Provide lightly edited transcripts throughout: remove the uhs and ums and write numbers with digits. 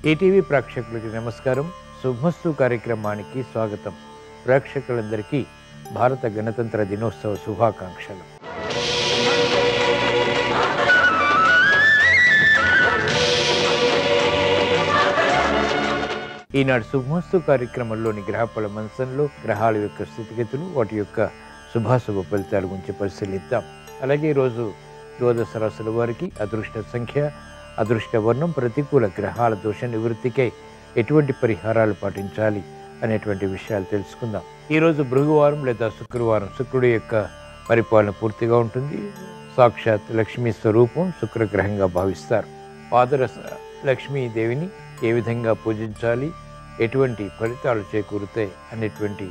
ETV ప్రేక్షకులకి నమస్కారం. శుభమస్తు కార్యక్రమానికి స్వాగతం. ప్రేక్షకులందరికీ భారత గణతంత్ర దినోత్సవ శుభాకాంక్షలు. ఈనాడు శుభమస్తు కార్యక్రమంలోని గ్రహఫల మంచంలో గ్రహాల యొక్క స్థితిగతులు, వాటి యొక్క శుభాశుభ ఫలితాల గురించి పరిశీలిద్దాం. అలాగే ఈరోజు ద్వాదశ రాశుల వారికి అదృష్ట సంఖ్య, అదృష్ట వర్ణం, ప్రతికూల గ్రహాల దోష నివృత్తికై ఎటువంటి పరిహారాలు పాటించాలి అనేటువంటి విషయాలు తెలుసుకుందాం. ఈరోజు భృగువారం లేదా శుక్రవారం. శుక్రుడి యొక్క పరిపాలన పూర్తిగా ఉంటుంది. సాక్షాత్ లక్ష్మీ స్వరూపం శుక్రగ్రహంగా భావిస్తారు. పాదరస లక్ష్మీదేవిని ఏ విధంగా పూజించాలి, ఎటువంటి ఫలితాలు చేకూరుతాయి అనేటువంటి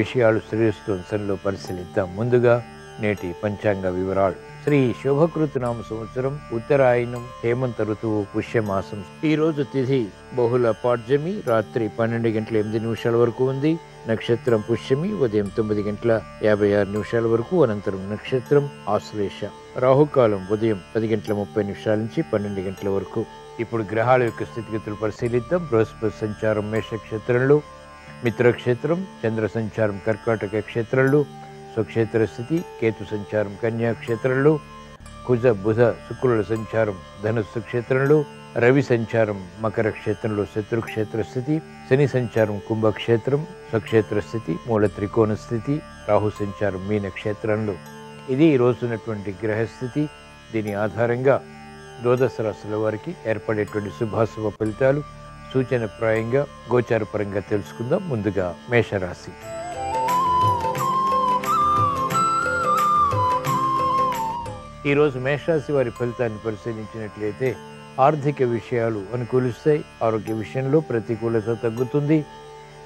విషయాలు శ్రేయస్సులో పరిశీలిద్దాం. ముందుగా నేటి పంచాంగ వివరాలు. శ్రీ శోభకృతనామ సంవత్సరం, ఉత్తరాయణం, హేమంత ఋతువు, పుష్యమాసం. ఈరోజు తిథి బహుళ పాడ్యమి, రాత్రి 12:08 వరకు ఉంది. నక్షత్రం పుష్యమి, ఉదయం 9:56 వరకు. అనంతరం నక్షత్రం ఆశ్లేష. రాహుకాలం ఉదయం 10:30 నుంచి 12 వరకు. ఇప్పుడు గ్రహాల యొక్క స్థితిగతులు పరిశీలిద్దాం. బృహస్పతి సంచారం మేషక్షేత్రంలో, మిత్రక్షేత్రం, చంద్ర సంచారం కర్కాటక క్షేత్రంలో, స్వక్షేత్ర స్థితి, కేతు సంచారం కన్యా క్షేత్రంలో, కుజ బుధ శుక్రుల సంచారం ధనుస్సు క్షేత్రంలో, రవి సంచారం మకర క్షేత్రంలో శత్రుక్షేత్ర స్థితి, శని సంచారం కుంభక్షేత్రం స్వక్షేత్ర స్థితి, మూల త్రికోణ స్థితి, రాహు సంచారం మీన క్షేత్రంలో. ఇది ఈ రోజున్నటువంటి గ్రహస్థితి. దీని ఆధారంగా ద్వాదశ రాశుల వారికి ఏర్పడేటువంటి శుభాశుభ ఫలితాలు సూచనప్రాయంగా గోచారపరంగా తెలుసుకుందాం. ముందుగా మేషరాశి. ఈరోజు మేషరాశి వారి ఫలితాన్ని పరిశీలించినట్లయితే ఆర్థిక విషయాలు అనుకూలిస్తాయి. ఆరోగ్య విషయంలో ప్రతికూలత తగ్గుతుంది.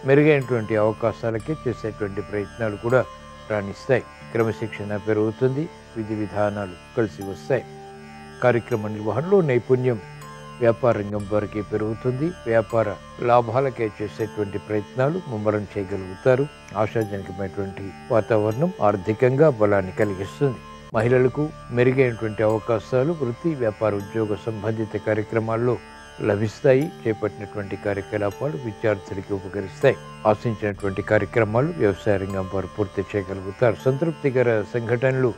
మెరుగైనటువంటి అవకాశాలకి చేసేటువంటి ప్రయత్నాలు కూడా రాణిస్తాయి. క్రమశిక్షణ పెరుగుతుంది. విధి విధానాలు కలిసి వస్తాయి. కార్యక్రమ నిర్వహణలో నైపుణ్యం వ్యాపార రంగం వారికి పెరుగుతుంది. వ్యాపార లాభాలకే చేసేటువంటి ప్రయత్నాలు ముమ్మరం చేయగలుగుతారు. ఆశాజనకమైనటువంటి వాతావరణం ఆర్థికంగా బలాన్ని కలిగిస్తుంది. మహిళలకు మెరుగైనటువంటి అవకాశాలు వృత్తి, వ్యాపార, ఉద్యోగ సంబంధిత కార్యక్రమాల్లో లభిస్తాయి. చేపట్టినటువంటి కార్యకలాపాలు విద్యార్థులకి ఉపకరిస్తాయి. ఆశించినటువంటి కార్యక్రమాలు వ్యవసాయ రంగం వారు పూర్తి చేయగలుగుతారు. సంతృప్తికర సంఘటనలు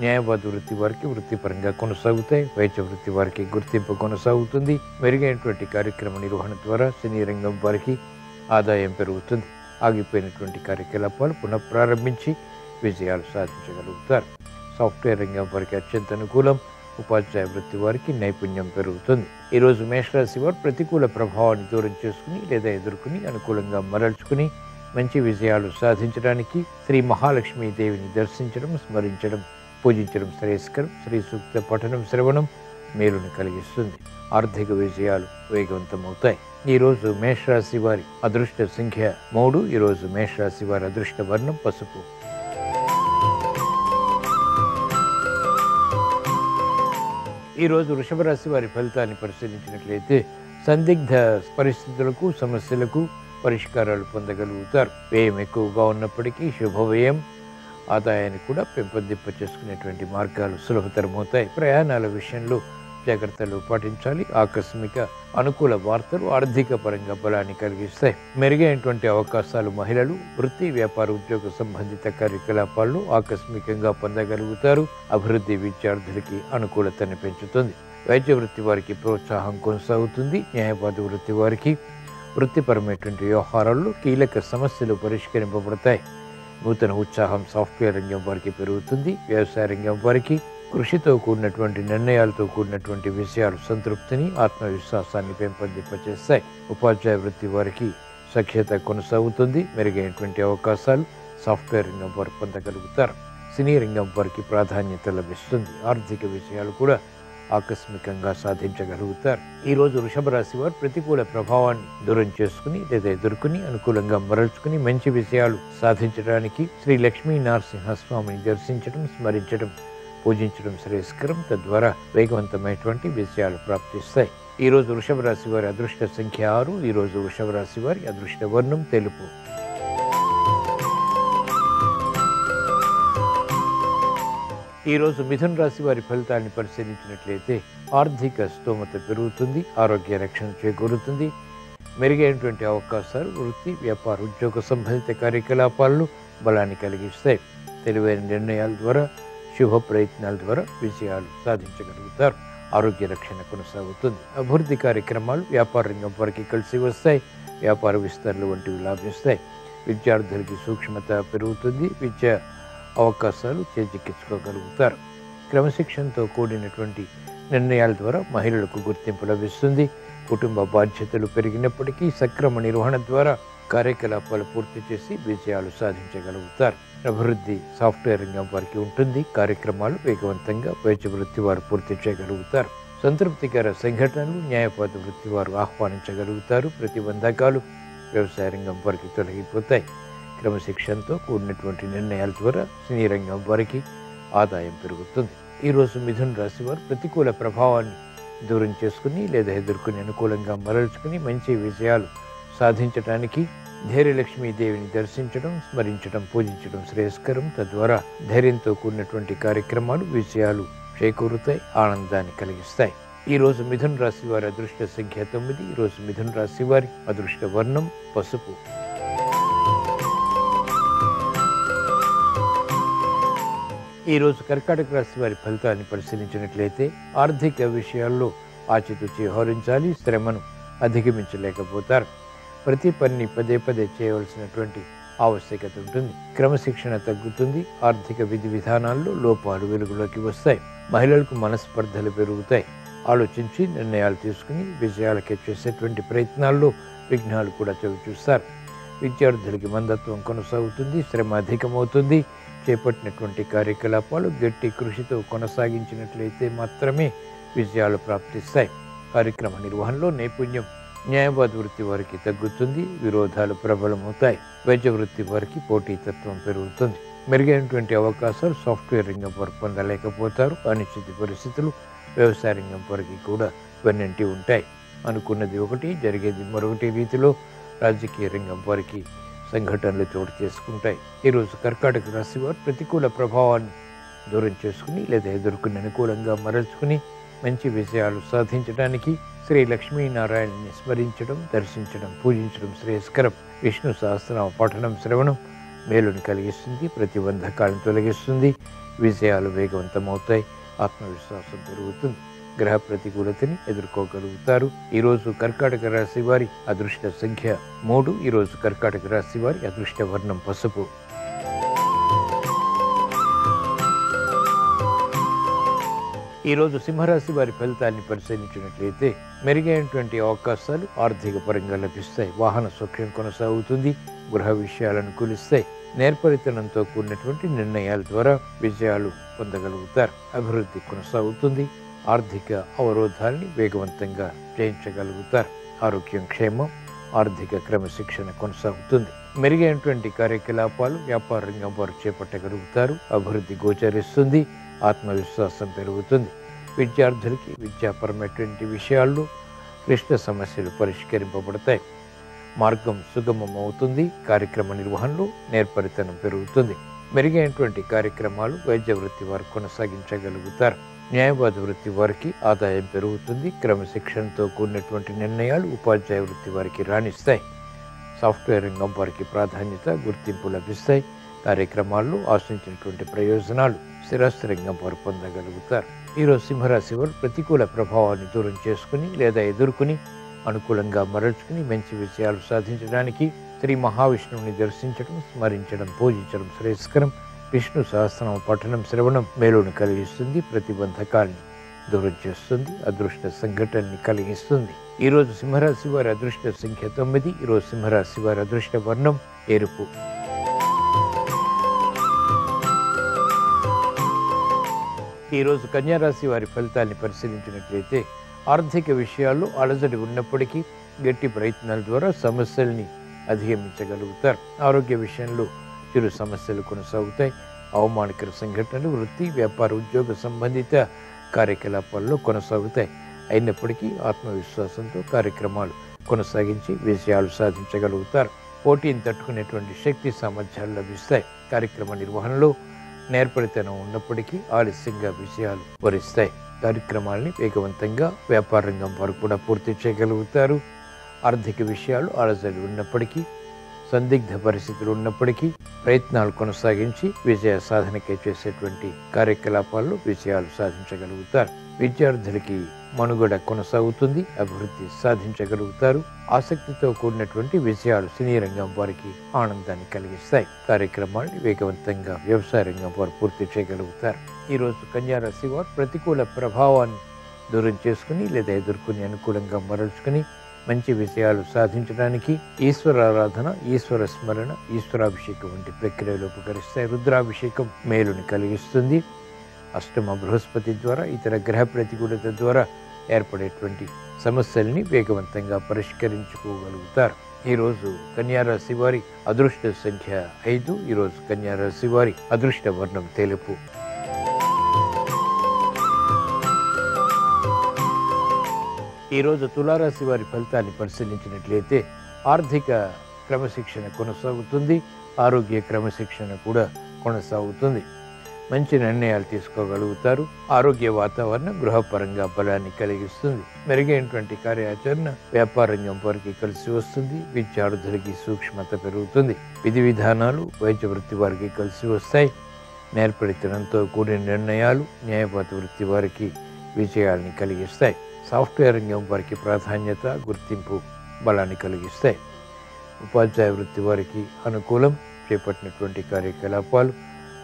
న్యాయవాద వృత్తి వారికి వృత్తిపరంగా కొనసాగుతాయి. వైద్య వృత్తి వారికి గుర్తింపు కొనసాగుతుంది. మెరుగైనటువంటి కార్యక్రమ నిర్వహణ ద్వారా సినీ రంగం వారికి ఆదాయం పెరుగుతుంది. ఆగిపోయినటువంటి కార్యకలాపాలు పునఃప్రారంభించి విజయాలు సాధించగలుగుతారు. సాఫ్ట్వేర్ రంగం వారికి అత్యంత అనుకూలం. ఉపాధ్యాయ వృత్తి వారికి నైపుణ్యం పెరుగుతుంది. ఈరోజు మేషరాశి వారు ప్రతికూల ప్రభావాన్ని దూరం చేసుకుని లేదా ఎదుర్కొని అనుకూలంగా మరల్చుకుని మంచి విజయాలు సాధించడానికి శ్రీ మహాలక్ష్మీదేవిని దర్శించడం, స్మరించడం, పూజించడం శ్రేయస్కరం. శ్రీ సూక్త పఠనం, శ్రవణం మేలుని కలిగిస్తుంది. ఆర్థిక విజయాలు వేగవంతమవుతాయి. ఈరోజు మేషరాశి వారి అదృష్ట సంఖ్య 3. ఈరోజు మేషరాశి వారి అదృష్ట వర్ణం పసుపు. ఈరోజు వృషభ రాశి వారి ఫలితాన్ని పరిశీలించినట్లయితే సందిగ్ధ పరిస్థితులకు, సమస్యలకు పరిష్కారాలు పొందగలుగుతారు. వ్యయం ఎక్కువగా ఉన్నప్పటికీ శుభవ్యయం ఆదాయాన్ని కూడా పెంపొందింప చేసుకునేటువంటి మార్గాలు సులభతరమవుతాయి. ప్రయాణాల విషయంలో జాగ్రత్తలు పాటించాలి. ఆకస్మిక అనుకూల వార్తలు ఆర్థిక పరంగా బలాన్ని కలిగిస్తాయి. మెరుగైనటువంటి అవకాశాలు మహిళలు వృత్తి, వ్యాపార, ఉద్యోగ సంబంధిత కార్యకలాపాల్లో ఆకస్మికంగా పొందగలుగుతారు. అభివృద్ధి విద్యార్థులకి అనుకూలతను పెంచుతుంది. వైద్య వృత్తి వారికి ప్రోత్సాహం కొనసాగుతుంది. న్యాయవాద వృత్తి వారికి వృత్తిపరమైనటువంటి వ్యవహారాల్లో కీలక సమస్యలు పరిష్కరింపబడతాయి. నూతన ఉత్సాహం సాఫ్ట్వేర్ రంగం వారికి పెరుగుతుంది. వ్యవసాయ రంగం వారికి కృషితో కూడినటువంటి నిర్ణయాలతో కూడినటువంటి విషయాలు సంతృప్తిని, ఆత్మవిశ్వాసాన్ని పెంపొందింపచేస్తాయి. ఉపాధ్యాయ వృత్తి వారికి సఖ్యత కొనసాగుతుంది. మెరుగైనటువంటి అవకాశాలు సాఫ్ట్వేర్ రంగం వారు పొందగలుగుతారు. సినీ రంగం వారికి ప్రాధాన్యత లభిస్తుంది. ఆర్థిక విషయాలు కూడా ఆకస్మికంగా సాధించగలుగుతారు. ఈరోజు వృషభ రాశి వారు ప్రతికూల ప్రభావాన్ని దూరం చేసుకుని లేదా ఎదుర్కొని అనుకూలంగా మరల్చుకుని మంచి విషయాలు సాధించడానికి శ్రీ లక్ష్మీ నరసింహస్వామిని దర్శించడం, స్మరించడం, పూజించడం శ్రేయస్కరం. తద్వారా వేగవంతమైనటువంటి విజయాలు ప్రాప్తిస్తాయి. ఈరోజు వృషభ రాశి వారి అదృష్ట సంఖ్య 6. ఈరోజు వృషభ రాశి వారి అదృష్ట వర్ణం తెలుపు. ఈరోజు మిథున రాశి వారి ఫలితాన్ని పరిశీలించినట్లయితే ఆర్థిక స్తోమత పెరుగుతుంది, ఆరోగ్య రక్షణ చేకూరుతుంది, మెరుగైనటువంటి అవకాశాలు వృత్తి, వ్యాపార, ఉద్యోగ సంబంధిత కార్యకలాపాలను బలాన్ని కలిగిస్తాయి. తెలివైన నిర్ణయాల ద్వారా, శుభ ప్రయత్నాల ద్వారా విజయాలు సాధించగలుగుతారు. ఆరోగ్య రక్షణ కొనసాగుతుంది. అభివృద్ధి కార్యక్రమాలు వ్యాపార రంగం వారికి కలిసి వస్తాయి. వ్యాపార విస్తరణలు వంటివి లాభిస్తాయి. విద్యార్థులకి సూక్ష్మత పెరుగుతుంది. విద్యా అవకాశాలు చేజిక్కించుకోగలుగుతారు. క్రమశిక్షణతో కూడినటువంటి నిర్ణయాల ద్వారా మహిళలకు గుర్తింపు లభిస్తుంది. కుటుంబ బాధ్యతలు పెరిగినప్పటికీ సక్రమ నిర్వహణ ద్వారా కార్యకలాపాలు పూర్తి చేసి విజయాలు సాధించగలుగుతారు. అభివృద్ధి సాఫ్ట్వేర్ రంగం వారికి ఉంటుంది. కార్యక్రమాలు వేగవంతంగా వైద్య వృత్తి వారు పూర్తి చేయగలుగుతారు. సంతృప్తికర సంఘటనలు న్యాయవాద వృత్తి వారు ఆహ్వానించగలుగుతారు. ప్రతిబంధకాలు వ్యవసాయ రంగం వారికి తొలగిపోతాయి. క్రమశిక్షణతో కూడినటువంటి నిర్ణయాల ద్వారా సినీ రంగం వారికి ఆదాయం పెరుగుతుంది. ఈరోజు మిథున రాశి వారు ప్రతికూల ప్రభావాన్ని దూరం చేసుకుని లేదా ఎదుర్కొని అనుకూలంగా మరల్చుకుని మంచి విజయాలు సాధించడానికి ధైర్యలక్ష్మీదేవిని దర్శించడం, స్మరించడం, పూజించడం శ్రేయస్కరం. తద్వారా ధైర్యంతో కూడినటువంటి కార్యక్రమాలు విజయాలు చేకూరుతాయి, ఆనందాన్ని కలిగిస్తాయి. ఈరోజు మిథున రాశి వారి అదృష్ట సంఖ్య 9. ఈరోజు మిథున రాశి వారి అదృష్ట వర్ణం పసుపు. ఈరోజు కర్కాటక రాశి వారి ఫలితాన్ని పరిశీలించినట్లయితే ఆర్థిక విషయాల్లో ఆచితూచి వ్యవహరించాలి. శ్రమను అధిగమించలేకపోతారు. ప్రతి పనిని పదే పదే చేయవలసినటువంటి ఆవశ్యకత ఉంటుంది. క్రమశిక్షణ తగ్గుతుంది. ఆర్థిక విధి విధానాల్లో లోపాలు వెలుగులోకి వస్తాయి. మహిళలకు మనస్పర్ధలు పెరుగుతాయి. ఆలోచించి నిర్ణయాలు తీసుకుని విజయాలకే చేసేటువంటి ప్రయత్నాల్లో విఘ్నాలు కూడా చవిచూస్తారు. విద్యార్థులకి మందత్వం కొనసాగుతుంది. శ్రమ అధికమవుతుంది. చేపట్టినటువంటి కార్యకలాపాలు గట్టి కృషితో కొనసాగించినట్లయితే మాత్రమే విజయాలు ప్రాప్తిస్తాయి. కార్యక్రమ నిర్వహణలో నైపుణ్యం న్యాయవాద వృత్తి వారికి తగ్గుతుంది. విరోధాలు ప్రబలమవుతాయి. వైద్య వృత్తి వారికి పోటీతత్వం పెరుగుతుంది. మెరుగైనటువంటి అవకాశాలు సాఫ్ట్వేర్ రంగం వారు పొందలేకపోతారు. అనిశ్చిత పరిస్థితులు వ్యవసాయ రంగం వారికి కూడా వెన్నంటి ఉంటాయి. అనుకున్నది ఒకటి, జరిగేది మరొకటి రీతిలో రాజకీయ రంగం వారికి సంఘటనలు చోటు చేసుకుంటాయి. ఈరోజు కర్కాటక రాశి వారు ప్రతికూల ప్రభావాన్ని దూరం చేసుకుని లేదా ఎదుర్కొని అనుకూలంగా మరల్చుకుని మంచి విజయాలు సాధించడానికి శ్రీ లక్ష్మీనారాయణని స్మరించడం, దర్శించడం, పూజించడం శ్రేయస్కరం. విష్ణు సహస్రనామ పఠనం, శ్రవణం మేలుని కలిగిస్తుంది. ప్రతిబంధకాలను తొలగిస్తుంది. విజయాలు వేగవంతమవుతాయి. ఆత్మవిశ్వాసం పెరుగుతుంది. గ్రహ ప్రతికూలతని ఎదుర్కోగలుగుతారు. ఈరోజు కర్కాటక రాశి వారి అదృష్ట సంఖ్య 3. ఈరోజు కర్కాటక రాశి వారి అదృష్ట వర్ణం పసుపు. ఈరోజు సింహరాశి వారి ఫలితాన్ని పరిశీలించినట్లయితే మెరుగైనటువంటి అవకాశాలు ఆర్థిక పరంగా లభిస్తాయి. వాహన సౌఖ్యం కొనసాగుతుంది. గృహ విషయాలను అనుకూలిస్తాయి. నేర్పరితనంతో కూడినటువంటి నిర్ణయాల ద్వారా విజయాలు పొందగలుగుతారు. అభివృద్ధి కొనసాగుతుంది. ఆర్థిక అవరోధాలని వేగవంతంగా జయించగలుగుతారు. ఆరోగ్యం క్షేమం, ఆర్థిక క్రమశిక్షణ కొనసాగుతుంది. మెరుగైనటువంటి కార్యకలాపాలు వ్యాపార రంగం వారు చేపట్టగలుగుతారు. అభివృద్ధి గోచరిస్తుంది. ఆత్మవిశ్వాసం పెరుగుతుంది. విద్యార్థులకి విద్యాపరమైనటువంటి విషయాల్లో క్లిష్ట సమస్యలు పరిష్కరింపబడతాయి. మార్గం సుగమం అవుతుంది. కార్యక్రమ నిర్వహణలో నేర్పరితనం పెరుగుతుంది. మెరుగైనటువంటి కార్యక్రమాలు వైద్య వృత్తి వారు కొనసాగించగలుగుతారు. న్యాయవాద వృత్తి వారికి ఆదాయం పెరుగుతుంది. క్రమశిక్షణతో కూడినటువంటి నిర్ణయాలు ఉపాధ్యాయ వృత్తి వారికి రాణిస్తాయి. సాఫ్ట్వేర్ రంగం వారికి ప్రాధాన్యత, గుర్తింపు లభిస్తాయి. కార్యక్రమాల్లో ఆశించినటువంటి ప్రయోజనాలు స్థిరాస్తి రంగం వారు పొందగలుగుతారు. ఈరోజు సింహరాశి వారు ప్రతికూల ప్రభావాన్ని దూరం చేసుకుని లేదా ఎదుర్కొని అనుకూలంగా మరల్చుకుని మంచి విజయాలు సాధించడానికి శ్రీ మహావిష్ణువుని దర్శించడం, స్మరించడం, పూజించడం శ్రేయస్కరం. విష్ణు సహస్రనామ పఠనం, శ్రవణం మేలును కలిగిస్తుంది. ప్రతిబంధకాల్ని దూరం చేస్తుంది. అదృష్ట సంఘటనని కలిగిస్తుంది. ఈరోజు సింహరాశి వారి అదృష్ట సంఖ్య 9. ఈరోజు సింహరాశి వారి అదృష్ట వర్ణం ఎరుపు. ఈరోజు కన్యారాశి వారి ఫలితాన్ని పరిశీలించినట్లయితే ఆర్థిక విషయాల్లో అలజడి ఉన్నప్పటికీ గట్టి ప్రయత్నాల ద్వారా సమస్యల్ని అధిగమించగలుగుతారు. ఆరోగ్య విషయంలో చిరు సమస్యలు కొనసాగుతాయి. అవమానకర సంఘటనలు వృత్తి, వ్యాపార, ఉద్యోగ సంబంధిత కార్యకలాపాల్లో కొనసాగుతాయి. అయినప్పటికీ ఆత్మవిశ్వాసంతో కార్యక్రమాలు కొనసాగించి విజయాలు సాధించగలుగుతారు. పోటీని తట్టుకునేటువంటి శక్తి సామర్థ్యాలు లభిస్తాయి. కార్యక్రమ నిర్వహణలో నేర్పరితనం ఉన్నప్పటికీ ఆలస్యంగా విజయాలు వరిస్తాయి. కార్యక్రమాల్ని వేగవంతంగా వ్యాపార రంగం వారు కూడా పూర్తి చేయగలుగుతారు. ఆర్థిక విషయాలు అలజడి ఉన్నప్పటికీ, సందిగ్ధ పరిస్థితులు ఉన్నప్పటికీ ప్రయత్నాలు కొనసాగించి విజయ సాధనకే చేసేటువంటి కార్యకలాపాల్లో విజయాలు సాధించగలుగుతారు. విద్యార్థులకి మనుగడ కొనసాగుతుంది, అభివృద్ధి సాధించగలుగుతారు. ఆసక్తితో కూడినటువంటి విజయాలు సినీ రంగం వారికి ఆనందాన్ని కలిగిస్తాయి. కార్యక్రమాల్ని వేగవంతంగా వ్యవసాయ రంగం వారు పూర్తి చేయగలుగుతారు. ఈరోజు కన్యా రాశి వారు ప్రతికూల ప్రభావాన్ని దూరం చేసుకుని లేదా ఎదుర్కొని అనుకూలంగా మరల్చుకుని మంచి విజయాలు సాధించడానికి ఈశ్వరారాధన, ఈశ్వర స్మరణ, ఈశ్వరాభిషేకం వంటి ప్రక్రియలు ఉపకరిస్తాయి. రుద్రాభిషేకం మేలుని కలిగిస్తుంది. అష్టమ బృహస్పతి ద్వారా, ఇతర గ్రహ ప్రతికూలత ద్వారా ఏర్పడేటువంటి సమస్యల్ని వేగవంతంగా పరిష్కరించుకోగలుగుతారు. ఈరోజు కన్యా రాశి వారి అదృష్ట సంఖ్య 5. ఈరోజు కన్యా రాశి వారి అదృష్ట వర్ణం తెలుపు. ఈరోజు తులారాశి వారి ఫలితాన్ని పరిశీలించినట్లయితే ఆర్థిక క్రమశిక్షణ కొనసాగుతుంది, ఆరోగ్య క్రమశిక్షణ కూడా కొనసాగుతుంది. మంచి నిర్ణయాలు తీసుకోగలుగుతారు. ఆరోగ్య వాతావరణం గృహపరంగా బలాన్ని కలిగిస్తుంది. మెరుగైనటువంటి కార్యాచరణ వ్యాపార రంగం వారికి కలిసి వస్తుంది. విద్యార్థులకి సూక్ష్మత పెరుగుతుంది. విధి విధానాలు వైద్య వృత్తి వారికి కలిసి వస్తాయి. నేర్పరితనంతో కూడిన నిర్ణయాలు న్యాయవాద వృత్తి వారికి విజయాల్ని కలిగిస్తాయి. సాఫ్ట్వేర్ రంగం వారికి ప్రాధాన్యత, గుర్తింపు బలాన్ని కలిగిస్తాయి. ఉపాధ్యాయ వృత్తి వారికి అనుకూలం. చేపట్టినటువంటి కార్యకలాపాలు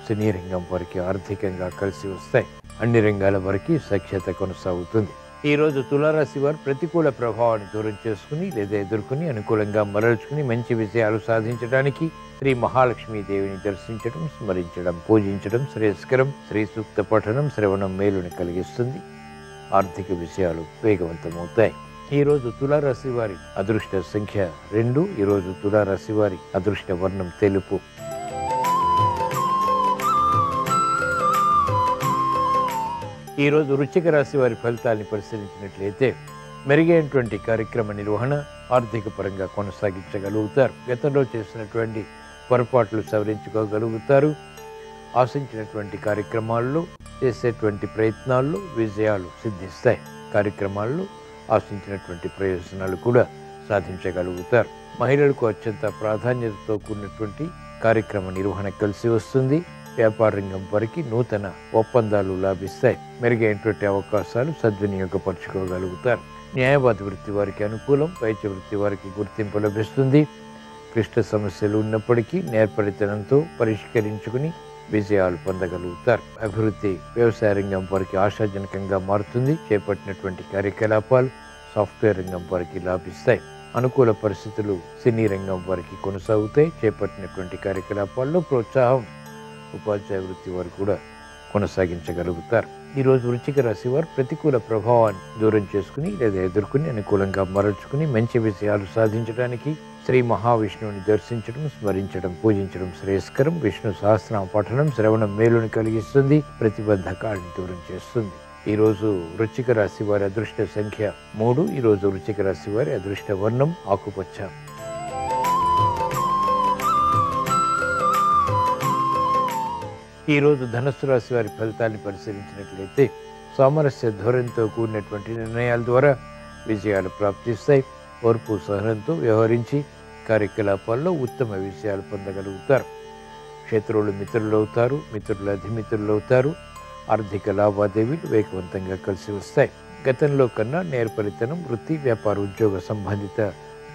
సినీ రంగం వారికి ఆర్థికంగా కలిసి వస్తాయి. అన్ని రంగాల వారికి సఖ్యత కొనసాగుతుంది. ఈరోజు తులారాశి వారు ప్రతికూల ప్రభావాన్ని దూరం చేసుకుని లేదా ఎదుర్కొని అనుకూలంగా మరల్చుకుని మంచి విజయాలు సాధించడానికి శ్రీ మహాలక్ష్మీదేవిని దర్శించడం, స్మరించడం, పూజించడం శ్రేయస్కరం. శ్రీ సూక్త పఠనం, శ్రవణం మేలుని కలిగిస్తుంది. ఆర్థిక విషయాలు వేగవంతమవుతాయి. ఈరోజు తులారాశి వారి అదృష్ట సంఖ్య 2. ఈరోజు తులారాశి వారి అదృష్ట వర్ణం తెలుపు. ఈరోజు వృశ్చిక రాశి వారి ఫలితాన్ని పరిశీలించినట్లయితే మెరుగైనటువంటి కార్యక్రమ నిర్వహణ ఆర్థిక పరంగా కొనసాగించగలుగుతారు. గతంలో చేసినటువంటి పొరపాట్లు సవరించుకోగలుగుతారు. ఆశించినటువంటి కార్యక్రమాల్లో, చేసేటువంటి ప్రయత్నాల్లో విజయాలు సిద్ధిస్తాయి. కార్యక్రమాల్లో ఆశించినటువంటి ప్రయోజనాలు కూడా సాధించగలుగుతారు. మహిళలకు అత్యంత ప్రాధాన్యతతో కూడినటువంటి కార్యక్రమ నిర్వహణ కలిసి వస్తుంది. వ్యాపార రంగం వారికి నూతన ఒప్పందాలు లాభిస్తాయి. మెరుగైనటువంటి అవకాశాలు సద్వినియోగపరచుకోగలుగుతారు. న్యాయవాద వృత్తి వారికి అనుకూలం. వైద్య వృత్తి వారికి గుర్తింపు లభిస్తుంది. క్లిష్ట సమస్యలు ఉన్నప్పటికీ నేర్పరితనంతో పరిష్కరించుకుని విజయాలు పొందగలుగుతారు. అభివృద్ధి వ్యవసాయ రంగం వారికి ఆశాజనకంగా మారుతుంది. చేపట్టినటువంటి కార్యకలాపాలు సాఫ్ట్వేర్ రంగం వారికి లాభిస్తాయి. అనుకూల పరిస్థితులు సినీ రంగం వారికి కొనసాగుతాయి. చేపట్టినటువంటి కార్యకలాపాల్లో ప్రోత్సాహం ఉపాధ్యాయ వృత్తి వారు కూడా కొనసాగించగలుగుతారు. ఈరోజు వృశ్చిక రాశి వారు ప్రతికూల ప్రభావాన్ని దూరం చేసుకుని లేదా ఎదుర్కొని అనుకూలంగా మరల్చుకుని మంచి విజయాలు సాధించడానికి శ్రీ మహావిష్ణువుని దర్శించడం, స్మరించడం, పూజించడం శ్రేయస్కరం. విష్ణు సహస్రనామ పఠనం, శ్రవణం మేలుని కలిగిస్తుంది. ప్రతిబంధకాలను దూరం చేస్తుంది. ఈరోజు వృశ్చిక రాశి వారి అదృష్ట సంఖ్య 3. ఈరోజు వృశ్చిక రాశి వారి అదృష్ట వర్ణం ఆకుపచ్చ. ఈరోజు ధనుస్సు రాశి వారి ఫలితాన్ని పరిశీలించినట్లయితే సామరస్య ధోరణితో కూడినటువంటి నిర్ణయాల ద్వారా విజయాలు ప్రాప్తిస్తాయి. ఓర్పు సహనంతో వ్యవహరించి కార్యకలాపాల్లో ఉత్తమ విజయాలు పొందగలుగుతారు. శత్రువులు మిత్రులవుతారు, మిత్రులు అధిమిత్రులవుతారు. ఆర్థిక లావాదేవీలు వేగవంతంగా కలిసి వస్తాయి. గతంలో కన్నా నేర్పరితనం వృత్తి, వ్యాపార, ఉద్యోగ సంబంధిత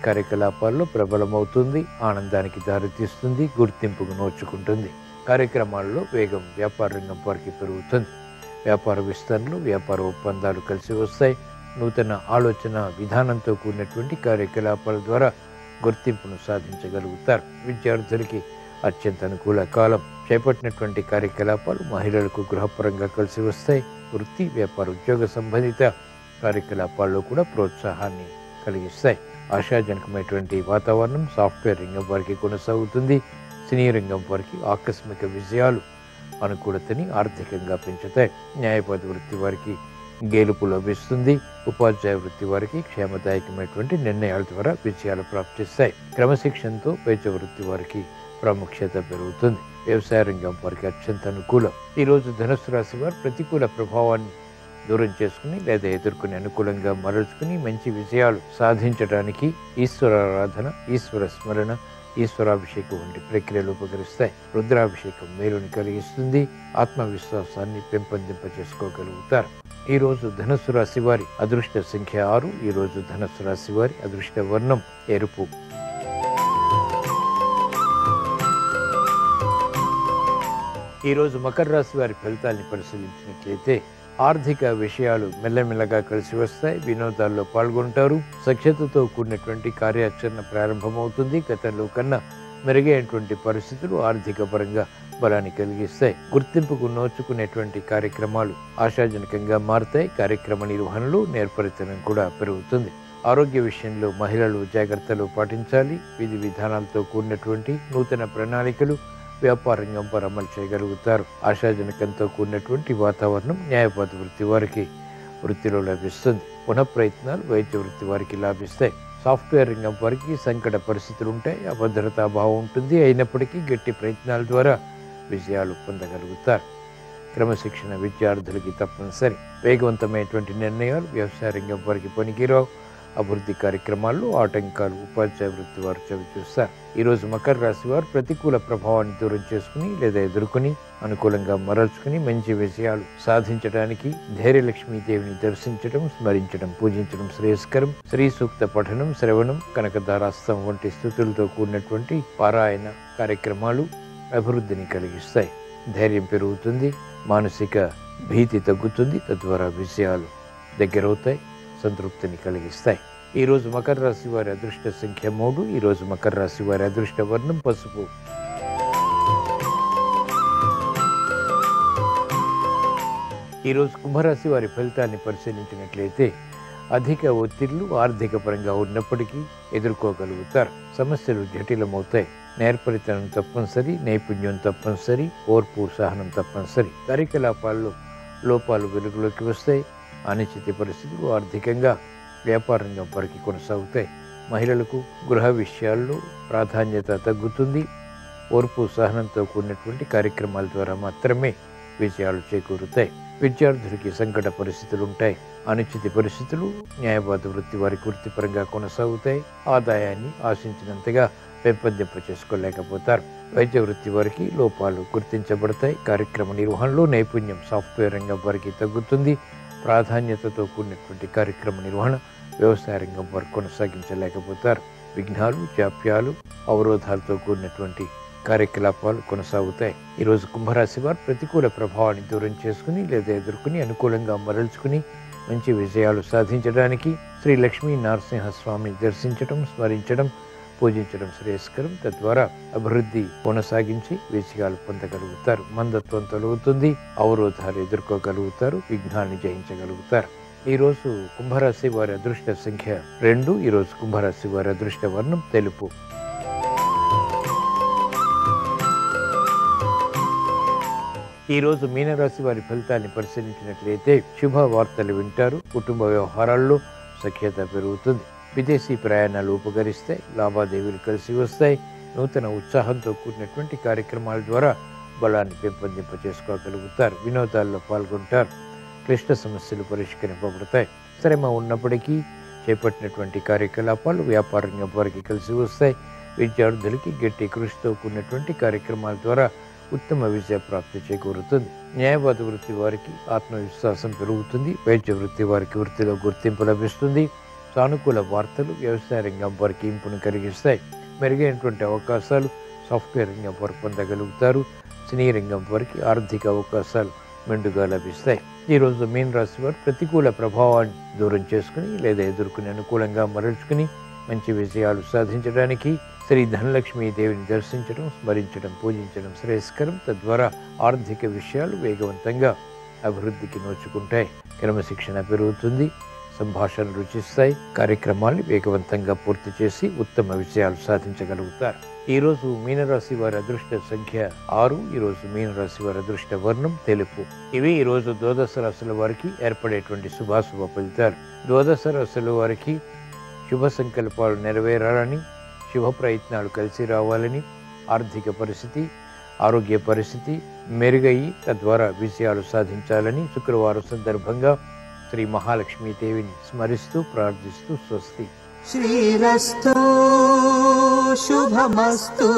కార్యకలాపాల్లో ప్రబలమవుతుంది. ఆనందానికి దారితీస్తుంది. గుర్తింపుకు నోచుకుంటుంది. కార్యక్రమాల్లో వేగం వ్యాపార రంగం వారికి పెరుగుతుంది. వ్యాపార విస్తరణలు, వ్యాపార ఒప్పందాలు కలిసి వస్తాయి. నూతన ఆలోచన విధానంతో కూడినటువంటి కార్యకలాపాల ద్వారా గుర్తింపును సాధించగలుగుతారు. విద్యార్థులకి అత్యంత అనుకూల కాలం. చేపట్టినటువంటి కార్యకలాపాలు మహిళలకు గృహపరంగా కలిసి వస్తాయి. వృత్తి, వ్యాపార, ఉద్యోగ సంబంధిత కార్యకలాపాల్లో కూడా ప్రోత్సాహాన్ని కలిగిస్తాయి. ఆశాజనకమైనటువంటి వాతావరణం సాఫ్ట్వేర్ రంగం వారికి కొనసాగుతుంది. సినీ రంగం వారికి ఆకస్మిక విజయాలు అనుకూలతని ఆర్థికంగా పెంచుతాయి. న్యాయవాద వృత్తి వారికి గెలుపు లభిస్తుంది. ఉపాధ్యాయ వృత్తి వారికి క్షేమదాయకమైనటువంటి నిర్ణయాల ద్వారా విజయాలు ప్రాప్తిస్తాయి. క్రమశిక్షణతో వైద్య వృత్తి వారికి ప్రాముఖ్యత పెరుగుతుంది. వ్యవసాయ రంగం వారికి అత్యంత అనుకూలం. ఈరోజు ధనుస్సు రాశి వారు ప్రతికూల ప్రభావాన్ని దూరం చేసుకుని లేదా ఎదుర్కొని అనుకూలంగా మరల్చుకుని మంచి విజయాలు సాధించడానికి ఈశ్వరారాధన, ఈశ్వర స్మరణ, ఈశ్వరాభిషేకం వంటి ప్రక్రియలు ఉపకరిస్తాయి. రుద్రాభిషేకం మేలుని కలిగిస్తుంది. ఆత్మవిశ్వాసాన్ని పెంపొందింప చేసుకోగలుగుతారు. ఈరోజు ధనుస్సు రాశి వారి అదృష్ట సంఖ్య 6. ఈరోజు ధనుస్సు రాశి వారి అదృష్ట వర్ణం ఎరుపు. ఈరోజు మకర రాశి వారి ఫలితాన్ని పరిశీలించినట్లయితే ఆర్థిక విషయాలు మెల్లమెల్లగా కలిసి వస్తాయి. వినోదాల్లో పాల్గొంటారు. సఖ్యతతో కూడినటువంటి కార్యాచరణ ప్రారంభమవుతుంది. గతంలో కన్నా మెరుగైనటువంటి పరిస్థితులు ఆర్థిక పరంగా బలాన్ని కలిగిస్తాయి. గుర్తింపుకు నోచుకునేటువంటి కార్యక్రమాలు ఆశాజనకంగా మారుతాయి. కార్యక్రమ నిర్వహణలో నేర్పరితనం కూడా పెరుగుతుంది. ఆరోగ్య విషయంలో మహిళలు జాగ్రత్తలు పాటించాలి. విధి విధానాలతో కూడినటువంటి నూతన ప్రణాళికలు వ్యాపార రంగం పై అమలు చేయగలుగుతారు. ఆశాజనకంతో కూడినటువంటి వాతావరణం న్యాయవాద వృత్తి వారికి వృత్తిలో లభిస్తుంది. పునఃప్రయత్నాలు వైద్య వృత్తి వారికి లాభిస్తాయి. సాఫ్ట్వేర్ రంగం వారికి సంకట పరిస్థితులు ఉంటాయి. అభద్రతాభావం ఉంటుంది. అయినప్పటికీ గట్టి ప్రయత్నాల ద్వారా విజయాలు పొందగలుగుతారు. క్రమశిక్షణ విద్యార్థులకి తప్పనిసరి. వేగవంతమైనటువంటి నిర్ణయాలు వ్యవసాయ రంగం వారికి పనికిరావు. అభివృద్ధి కార్యక్రమాల్లో ఆటంకాలు ఉపాధ్యాయ వృత్తి వారు చవి చూస్తారు. ఈరోజు మకర రాశి వారు ప్రతికూల ప్రభావాన్ని దూరం చేసుకుని లేదా ఎదుర్కొని అనుకూలంగా మరల్చుకుని మంచి విజయాలు సాధించడానికి ధైర్యలక్ష్మీదేవిని దర్శించడం, స్మరించడం, పూజించడం శ్రేయస్కరం. శ్రీ సూక్త పఠనం, శ్రవణం, కనకదారాస్తం వంటి స్థుతులతో కూడినటువంటి పారాయణ కార్యక్రమాలు అభివృద్ధిని కలిగిస్తాయి. ధైర్యం పెరుగుతుంది. మానసిక భీతి తగ్గుతుంది. తద్వారా విజయాలు దగ్గరవుతాయి. సంతృప్తిని కలిగిస్తాయి. ఈరోజు మకర రాశి వారి అదృష్ట సంఖ్య 3. ఈరోజు మకర రాశి వారి అదృష్ట వర్ణం పసుపు. ఈరోజు కుంభరాశి వారి ఫలితాన్ని పరిశీలించినట్లయితే అధిక ఒత్తిళ్లు ఆర్థిక పరంగా ఉన్నప్పటికీ ఎదుర్కోగలుగుతారు. సమస్యలు జటిలమవుతాయి. నేర్పరితనం తప్పనిసరి. నైపుణ్యం తప్పనిసరి. ఓర్పు, సహనం తప్పనిసరి. కార్యకలాపాల్లో లోపాలు వెలుగులోకి వస్తాయి. అనిశ్చిత పరిస్థితులు ఆర్థికంగా వ్యాపార రంగం వారికి కొనసాగుతాయి. మహిళలకు గృహ విషయాల్లో ప్రాధాన్యత తగ్గుతుంది. ఓర్పు, సహనంతో కూడినటువంటి కార్యక్రమాల ద్వారా మాత్రమే విజయాలు చేకూరుతాయి. విద్యార్థులకి సంకట పరిస్థితులు ఉంటాయి. అనిశ్చిత పరిస్థితులు న్యాయవాద వృత్తి వారికి వృత్తిపరంగా కొనసాగుతాయి. ఆదాయాన్ని ఆశించినంతగా పెంపొందింప చేసుకోలేకపోతారు. వైద్య వృత్తి వారికి లోపాలు గుర్తించబడతాయి. కార్యక్రమ నిర్వహణలో నైపుణ్యం సాఫ్ట్వేర్ రంగం వారికి తగ్గుతుంది. ప్రాధాన్యతతో కూడినటువంటి కార్యక్రమ నిర్వహణ వ్యవసాయ రంగం వారు కొనసాగించలేకపోతారు. విఘ్నాలు, జాప్యాలు, అవరోధాలతో కూడినటువంటి కార్యకలాపాలు కొనసాగుతాయి. ఈరోజు కుంభరాశి వారు ప్రతికూల ప్రభావాన్ని దూరం చేసుకుని లేదా ఎదుర్కొని అనుకూలంగా మరల్చుకుని మంచి విజయాలు సాధించడానికి శ్రీ లక్ష్మీ నరసింహస్వామిని దర్శించడం, స్మరించడం, పూజించడం శ్రేయస్కరం. తద్వారా అభివృద్ధి కొనసాగించి విజయాలు పొందగలుగుతారు. మందత్వం తొలగుతుంది. అవరోధాలు ఎదుర్కోగలుగుతారు. విఘ్నాన్ని జయించగలుగుతారు. ఈరోజు కుంభరాశి వారి అదృష్ట సంఖ్య 2. ఈరోజు కుంభరాశి వారి అదృష్ట వర్ణం తెలుపు. ఈరోజు మీనరాశి వారి ఫలితాన్ని పరిశీలించినట్లయితే శుభవార్తలు వింటారు. కుటుంబ వ్యవహారాల్లో సఖ్యత పెరుగుతుంది. విదేశీ ప్రయాణాలు ఉపకరిస్తాయి. లావాదేవీలు కలిసి వస్తాయి. నూతన ఉత్సాహంతో కూడినటువంటి కార్యక్రమాల ద్వారా బలాన్ని పెంపొందింప చేసుకోగలుగుతారు. వినోదాల్లో పాల్గొంటారు. క్లిష్ట సమస్యలు పరిష్కరింపబడతాయి. శ్రమ ఉన్నప్పటికీ చేపట్టినటువంటి కార్యకలాపాలు వ్యాపార రంగం వారికి కలిసి వస్తాయి. విద్యార్థులకి గట్టి కృషితో కూడినటువంటి కార్యక్రమాల ద్వారా ఉత్తమ విజయ ప్రాప్తి చేకూరుతుంది. న్యాయవాద వృత్తి వారికి ఆత్మవిశ్వాసం పెరుగుతుంది. వైద్య వృత్తి వారికి వృత్తిలో గుర్తింపు లభిస్తుంది. సానుకూల వార్తలు వ్యవసాయ రంగం వారికి ఇంపును కలిగిస్తాయి. మెరుగైనటువంటి అవకాశాలు సాఫ్ట్వేర్ రంగం వారు పొందగలుగుతారు. సినీ రంగం వారికి ఆర్థిక అవకాశాలు మెండుగా లభిస్తాయి. ఈరోజు మీన రాశి వారు ప్రతికూల ప్రభావాన్ని దూరం చేసుకుని లేదా ఎదుర్కొని అనుకూలంగా మరల్చుకుని మంచి విజయాలు సాధించడానికి శ్రీ ధనలక్ష్మీ దేవిని దర్శించడం, స్మరించడం, పూజించడం శ్రేయస్కరం. తద్వారా ఆర్థిక విషయాలు వేగవంతంగా అభివృద్ధికి నోచుకుంటాయి. క్రమశిక్షణ పెరుగుతుంది. సంభాషణలు రుచిస్తాయి. కార్యక్రమాల్ని వేగవంతంగా పూర్తి చేసి ఉత్తమ విజయాలు సాధించగలుగుతారు. ఈరోజు మీనరాశి వారి అదృష్ట సంఖ్య 6. ఈరోజు మీనరాశి వారి అదృష్ట వర్ణం తెలుపు. ఇవి ఈరోజు ద్వాదశ రాశుల వారికి ఏర్పడేటువంటి శుభాశుభ ఫలితాలు. ద్వాదశ రాశుల వారికి శుభ సంకల్పాలు నెరవేరాలని, శుభ ప్రయత్నాలు కలిసి రావాలని, ఆర్థిక పరిస్థితి, ఆరోగ్య పరిస్థితి మెరుగయి తద్వారా విజయాలు సాధించాలని శుక్రవారం సందర్భంగా శ్రీ మహాలక్ష్మీదేవిని స్మరిస్తూ ప్రార్థిస్తూ స్వస్తి. శ్రీరస్తు శుభమస్తు.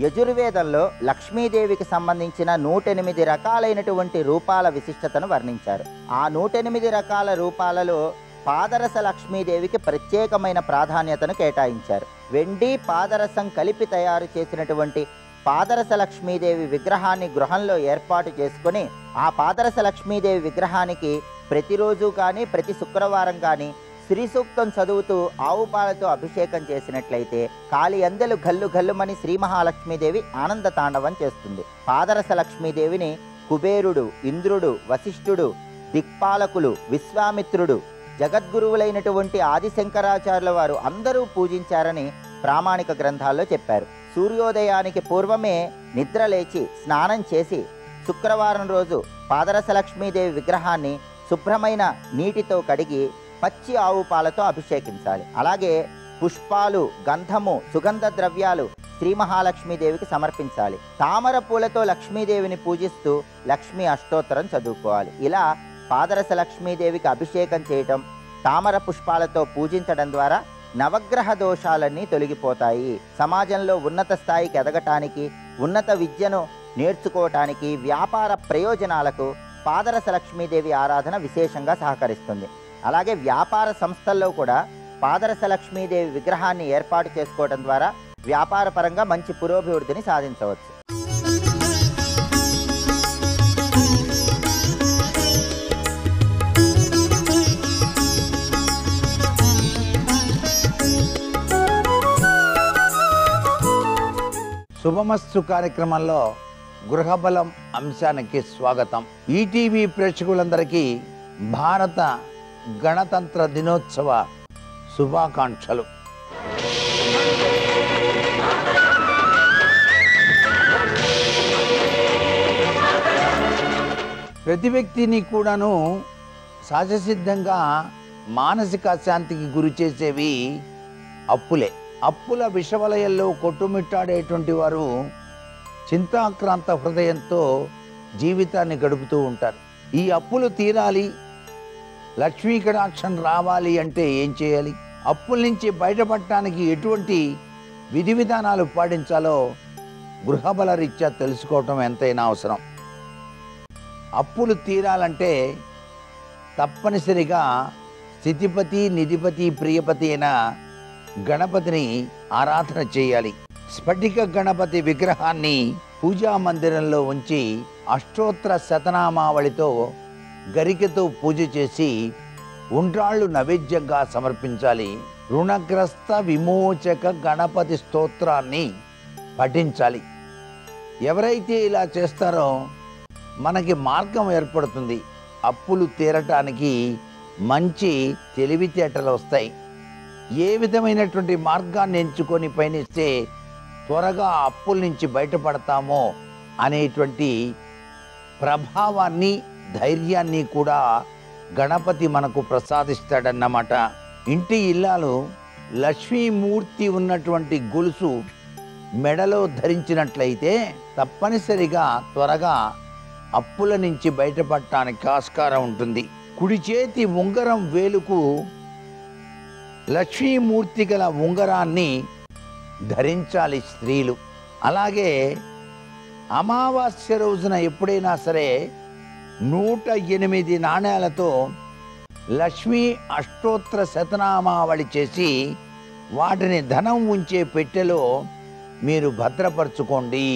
యజుర్వేదంలో లక్ష్మీదేవికి సంబంధించిన 108 రకాలైనటువంటి రూపాల విశిష్టతను వర్ణించారు. ఆ 108 రకాల రూపాలలో పాదరస లక్ష్మీదేవికి ప్రత్యేకమైన ప్రాధాన్యతను కేటాయించారు. వెండి పాదరసం కలిపి తయారు చేసినటువంటి పాదరస లక్ష్మీదేవి విగ్రహాన్ని గృహంలో ఏర్పాటు చేసుకొని ఆ పాదరస లక్ష్మీదేవి విగ్రహానికి ప్రతిరోజు కానీ ప్రతి శుక్రవారం కానీ శ్రీ సూక్తం చదువుతూ ఆవు పాలతో అభిషేకం చేసినట్లయితే కాలి అందెలు గల్లు గల్లుమని శ్రీ మహాలక్ష్మీదేవి ఆనంద తాండవం చేస్తుంది. పాదరస లక్ష్మీదేవిని కుబేరుడు, ఇంద్రుడు, వశిష్ఠుడు, దిక్పాలకులు, విశ్వామిత్రుడు, జగద్గురువులైనటువంటి ఆదిశంకరాచార్యుల వారు అందరూ పూజించారని ప్రామాణిక గ్రంథాల్లో చెప్పారు. సూర్యోదయానికి పూర్వమే నిద్రలేచి స్నానం చేసి శుక్రవారం రోజు పాదరస లక్ష్మీదేవి విగ్రహాన్ని శుభ్రమైన నీటితో కడిగి పచ్చి ఆవు పాలతో అభిషేకించాలి. అలాగే పుష్పాలు, గంధము, సుగంధ ద్రవ్యాలు శ్రీ మహాలక్ష్మీదేవికి సమర్పించాలి. తామర పూలతో లక్ష్మీదేవిని పూజిస్తూ లక్ష్మీ అష్టోత్తరం చదువుకోవాలి. ఇలా పాదరస లక్ష్మీదేవికి అభిషేకం చేయటం, తామర పుష్పాలతో పూజించడం ద్వారా నవగ్రహ దోషాలన్నీ తొలగిపోతాయి. సమాజంలో ఉన్నత స్థాయికి ఎదగటానికి, ఉన్నత విద్యను నేర్చుకోవటానికి, వ్యాపార ప్రయోజనాలకు పాదరస లక్ష్మీదేవి ఆరాధన విశేషంగా సహకరిస్తుంది. అలాగే వ్యాపార సంస్థల్లో కూడా పాదరస లక్ష్మీదేవి విగ్రహాన్ని ఏర్పాటు చేసుకోవడం ద్వారా వ్యాపార పరంగా మంచి పురోభివృద్ధిని సాధించవచ్చు. శుభమస్తు కార్యక్రమంలో గృహబలం అంశానికి స్వాగతం. ఈటీవీ ప్రేక్షకులందరికీ భారత గణతంత్ర దినోత్సవ శుభాకాంక్షలు. ప్రతి వ్యక్తిని కూడాను సహజసిద్ధంగా మానసిక శాంతికి గురి చేసేవి అప్పులే. అప్పుల విషవలయంలో కొట్టుమిట్టాడేటువంటి వారు చింతాక్రాంత హృదయంతో జీవితాన్ని గడుపుతూ ఉంటారు. ఈ అప్పులు తీరాలి, లక్ష్మీ కటాక్షం రావాలి అంటే ఏం చేయాలి? అప్పుల నుంచి బయటపడటానికి ఎటువంటి విధి విధానాలు పాటించాలో గృహబల రీత్యా తెలుసుకోవటం ఎంతైనా అవసరం. అప్పులు తీరాలంటే తప్పనిసరిగా స్థితిపతి, నిధిపతి, ప్రియపతి అయిన గణపతిని ఆరాధన చేయాలి. స్ఫటిక గణపతి విగ్రహాన్ని పూజా మందిరంలో ఉంచి అష్టోత్తర శతనామావళితో గరికతో పూజ చేసి ఉండ్రాళ్ళు నైవేద్యంగా సమర్పించాలి. రుణగ్రస్త విమోచక గణపతి స్తోత్రాన్ని పఠించాలి. ఎవరైతే ఇలా చేస్తారో మనకి మార్గం ఏర్పడుతుంది. అప్పులు తీరటానికి మంచి తెలివితేటలు వస్తాయి. ఏ విధమైనటువంటి మార్గాన్ని ఎంచుకొని పయనిస్తే త్వరగా అప్పుల నుంచి బయటపడతామో అనేటువంటి ప్రభావాన్ని, ధైర్యాన్ని కూడా గణపతి మనకు ప్రసాదిస్తాడన్నమాట. ఇంటి ఇల్లాలు లక్ష్మీమూర్తి ఉన్నటువంటి గొలుసు మెడలో ధరించినట్లయితే తప్పనిసరిగా త్వరగా అప్పుల నుంచి బయటపడటానికి ఆస్కారం ఉంటుంది. కుడి చేతి ఉంగరం వేలుకు లక్ష్మీమూర్తి గల ఉంగరాన్ని ధరించాలి స్త్రీలు. అలాగే అమావాస్య రోజున ఎప్పుడైనా సరే 108 నాణేలతో లక్ష్మీ అష్టోత్తర శతనామావళి చేసి వాటిని ధనం ఉంచే పెట్టెలో మీరు భద్రపరచుకోండి.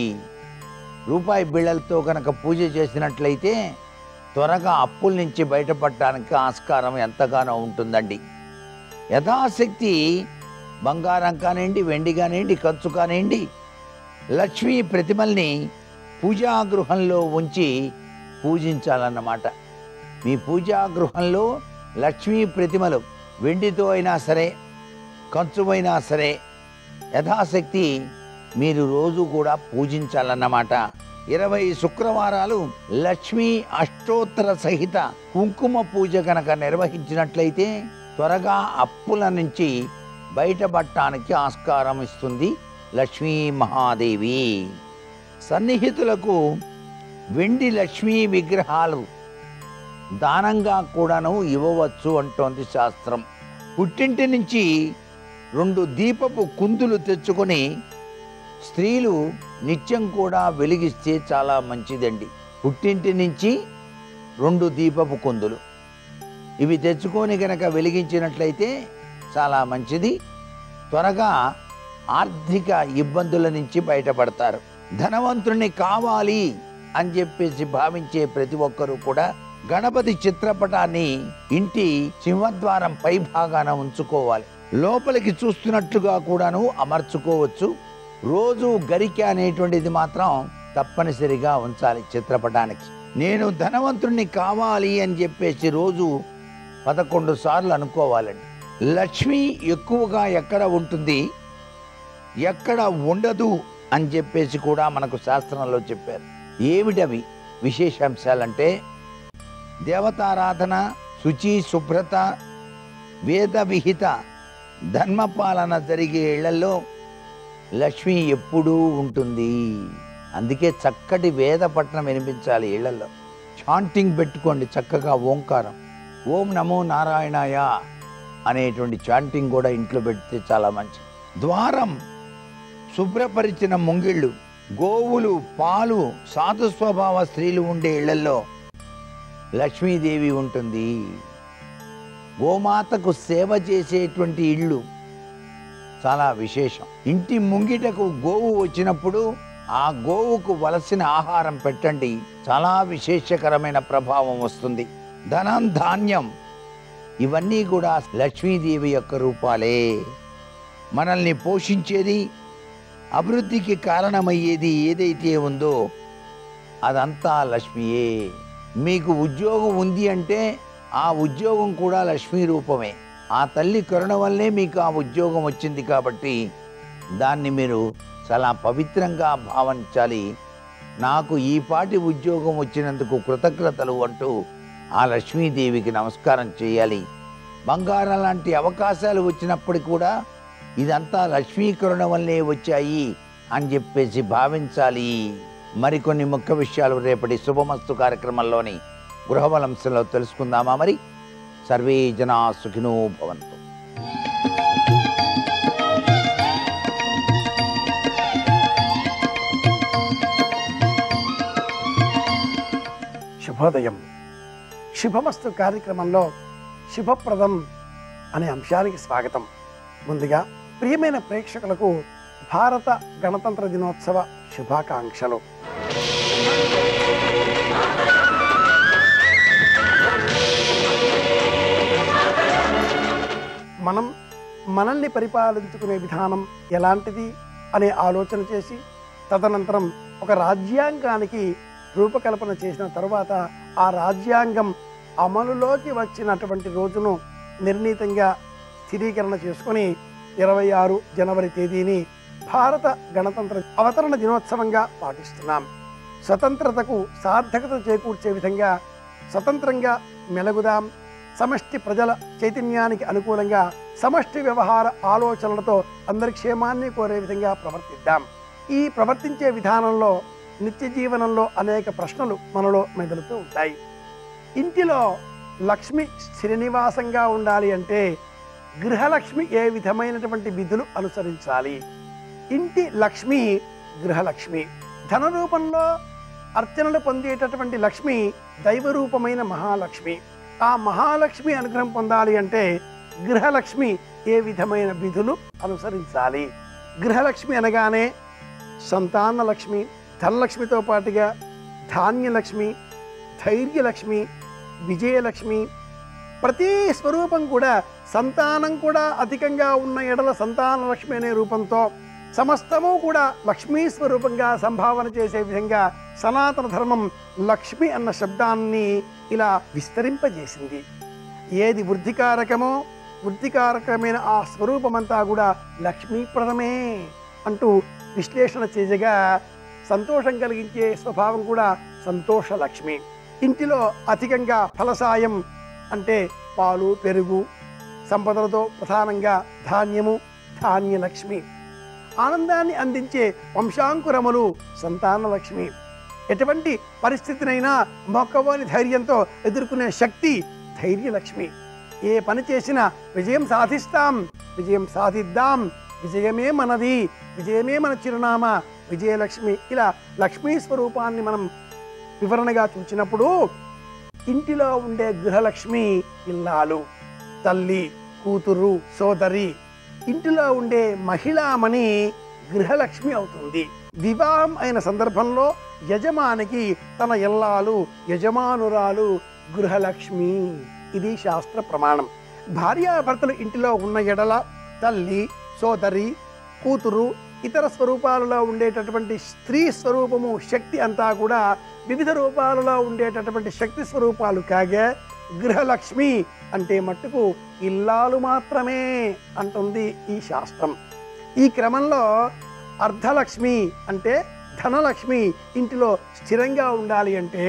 రూపాయి బిళ్ళలతో కనుక పూజ చేసినట్లయితే త్వరగా అప్పుల నుంచి బయటపడటానికి ఆస్కారం ఎంతగానో ఉంటుందండి. యథాశక్తి బంగారం కానివ్వండి, వెండి కానివ్వండి, ఖర్చు కానివ్వండి, లక్ష్మీ ప్రతిమల్ని పూజాగృహంలో ఉంచి పూజించాలన్నమాట. మీ పూజాగృహంలో లక్ష్మీ ప్రతిమలు వెండితో అయినా సరే, కంచువైనా సరే యథాశక్తి మీరు రోజు కూడా పూజించాలన్నమాట. 20 శుక్రవారాలు లక్ష్మీ అష్టోత్తర సహిత కుంకుమ పూజ కనుక నిర్వహించినట్లయితే త్వరగా అప్పుల నుంచి బయటపడటానికి ఆస్కారం ఇస్తుంది లక్ష్మీ మహాదేవి. సన్నిహితులకు వెండి లక్ష్మీ విగ్రహాలు దానంగా కూడాను ఇవ్వవచ్చు అంటోంది శాస్త్రం. పుట్టింటి నుంచి 2 దీపపు కుందులు తెచ్చుకొని స్త్రీలు నిత్యం కూడా వెలిగిస్తే చాలా మంచిదండి. పుట్టింటి నుంచి 2 దీపపు కుందులు ఇవి తెచ్చుకొని గనక వెలిగించినట్లయితే చాలా మంచిది. త్వరగా ఆర్థిక ఇబ్బందుల నుంచి బయటపడతారు. ధనవంతుని కావాలి అని చెప్పేసి భావించే ప్రతి ఒక్కరూ కూడా గణపతి చిత్రపటాన్ని ఇంటి సింహద్వారం పై భాగాన ఉంచుకోవాలి. లోపలికి చూస్తున్నట్లుగా కూడాను అమర్చుకోవచ్చు. రోజు గరిక అనేటువంటిది మాత్రం తప్పనిసరిగా ఉంచాలి చిత్రపటానికి. నేను ధనవంతుణ్ణి కావాలి అని చెప్పేసి రోజు 11 సార్లు అనుకోవాలండి. లక్ష్మి ఎక్కువగా ఎక్కడ ఉంటుంది, ఎక్కడ ఉండదు అని చెప్పేసి కూడా మనకు శాస్త్రంలో చెప్పారు. ఏమిటవి విశేషాంశాలంటే దేవతారాధన, శుచి శుభ్రత, వేద విహిత ధర్మపాలన జరిగే ఇళ్లలో లక్ష్మి ఎప్పుడూ ఉంటుంది. అందుకే చక్కటి వేద పఠనం వినిపించాలి ఇళ్లలో. చాంటింగ్ పెట్టుకోండి చక్కగా, ఓంకారం, ఓం నమో నారాయణాయ అనేటువంటి చాంటింగ్ కూడా ఇంట్లో పెడితే చాలా మంచిది. ద్వారం శుభ్రపరిచిన ముంగిళ్ళు, గోవులు, పాలు, సాధు స్వభావ స్త్రీలు ఉండే ఇళ్లలో లక్ష్మీదేవి ఉంటుంది. గోమాతకు సేవ చేసేటువంటి ఇళ్ళు చాలా విశేషం. ఇంటి ముంగిటకు గోవు వచ్చినప్పుడు ఆ గోవుకు వలసిన ఆహారం పెట్టండి, చాలా విశేషకరమైన ప్రభావం వస్తుంది. ధనం, ధాన్యం ఇవన్నీ కూడా లక్ష్మీదేవి యొక్క రూపాలే. మనల్ని పోషించేది, అభివృద్ధికి కారణమయ్యేది ఏదైతే ఉందో అదంతా లక్ష్మియే. మీకు ఉద్యోగం ఉంది అంటే ఆ ఉద్యోగం కూడా లక్ష్మీ రూపమే. ఆ తల్లి కరుణ వల్లే మీకు ఆ ఉద్యోగం వచ్చింది కాబట్టి దాన్ని మీరు చాలా పవిత్రంగా భావించాలి. నాకు ఈ పాటి ఉద్యోగం వచ్చినందుకు కృతజ్ఞతలు అంటూ ఆ లక్ష్మీదేవికి నమస్కారం చేయాలి. బంగారం లాంటి అవకాశాలు వచ్చినప్పటికీ కూడా ఇదంతా లక్ష్మీకరణ వల్లే వచ్చాయి అని చెప్పేసి భావించాలి. మరికొన్ని ముఖ్య విషయాలు రేపటి శుభమస్తు కార్యక్రమంలోని గృహబలంశంలో తెలుసుకుందామా? మరి సర్వే జనా సుఖినో భవంతు. శుభోదయం. శుభమస్తు కార్యక్రమంలో శుభప్రదం అనే అంశానికి స్వాగతం. ముందుగా ప్రియమైన ప్రేక్షకులకు భారత గణతంత్ర దినోత్సవ శుభాకాంక్షలు. మనం మనల్ని పరిపాలించుకునే విధానం ఎలాంటిది అనే ఆలోచన చేసి తదనంతరం ఒక రాజ్యాంగానికి రూపకల్పన చేసిన తరువాత ఆ రాజ్యాంగం అమలులోకి వచ్చినటువంటి రోజును నిర్ణీతంగా స్థిరీకరణ చేసుకొని 26 జనవరి తేదీని భారత గణతంత్ర అవతరణ దినోత్సవంగా పాటిస్తున్నాం. స్వతంత్రతకు సార్థకత చేకూర్చే విధంగా స్వతంత్రంగా మెలగుదాం. సమష్టి ప్రజల చైతన్యానికి అనుకూలంగా సమష్టి వ్యవహార ఆలోచనలతో అందరి క్షేమాన్ని కోరే విధంగా ప్రవర్తిద్దాం. ఈ ప్రవర్తించే విధానంలో నిత్య జీవనంలో అనేక ప్రశ్నలు మనలో మెదులుతూ ఉంటాయి. ఇంటిలో లక్ష్మి స్థిరనివాసంగా ఉండాలి అంటే గృహలక్ష్మి ఏ విధమైనటువంటి విధులు అనుసరించాలి? ఇంటి లక్ష్మి గృహలక్ష్మి. ధన రూపంలో అర్చనలు పొందేటటువంటి లక్ష్మి దైవరూపమైన మహాలక్ష్మి. ఆ మహాలక్ష్మి అనుగ్రహం పొందాలి అంటే గృహలక్ష్మి ఏ విధమైన విధులు అనుసరించాలి? గృహలక్ష్మి అనగానే సంతానలక్ష్మి, ధనలక్ష్మితో పాటుగా ధాన్యలక్ష్మి, ధైర్యలక్ష్మి, విజయలక్ష్మి, ప్రతి స్వరూపం కూడా సంతానం కూడా అధికంగా ఉన్న ఎడల సంతానలక్ష్మి అనే రూపంతో సమస్తము కూడా లక్ష్మీ స్వరూపంగా సంభావన చేసే విధంగా సనాతన ధర్మం లక్ష్మి అన్న శబ్దాన్ని ఇలా విస్తరింపజేసింది. ఏది వృద్ధికారకమో వృద్ధికారకమైన ఆ స్వరూపమంతా కూడా లక్ష్మీప్రదమే అంటూ విశ్లేషణ చేయగా సంతోషం కలిగించే స్వభావం కూడా సంతోషలక్ష్మి. ఇంటిలో అధికంగా ఫలసాయం అంటే పాలు, పెరుగు, సంపదలతో ప్రధానంగా ధాన్యము ధాన్యలక్ష్మి. ఆనందాన్ని అందించే వంశాంకురములు సంతానలక్ష్మి. ఎటువంటి పరిస్థితినైనా మొక్కవోని ధైర్యంతో ఎదుర్కొనే శక్తి ధైర్యలక్ష్మి. ఏ పని చేసినా విజయం సాధిస్తాం, విజయం సాధిద్దాం, విజయమే మనది, విజయమే మన చిరునామా, విజయలక్ష్మి. ఇలా లక్ష్మీ స్వరూపాన్ని మనం వివరణగా చూసినప్పుడు ఇంటిలో ఉండే గృహలక్ష్మి ఇల్లాలు, తల్లి, కూతురు, సోదరి. ఇంటిలో ఉండే మహిళామణి గృహలక్ష్మి అవుతుంది. వివాహం అయిన సందర్భంలో యజమానికి తన ఇల్లాలు, యజమానురాలు గృహలక్ష్మి. ఇది శాస్త్ర ప్రమాణం. భార్యాభర్తలు ఇంటిలో ఉన్న ఎడల తల్లి, సోదరి, కూతురు, ఇతర స్వరూపాలలో ఉండేటటువంటి స్త్రీ స్వరూపము, శక్తి అంతా కూడా వివిధ రూపాలలో ఉండేటటువంటి శక్తి స్వరూపాలు కాగా గృహలక్ష్మి అంటే మట్టుకు ఇల్లాలు మాత్రమే అంటుంది ఈ శాస్త్రం. ఈ క్రమంలో అర్ధలక్ష్మి అంటే ధనలక్ష్మి ఇంటిలో స్థిరంగా ఉండాలి అంటే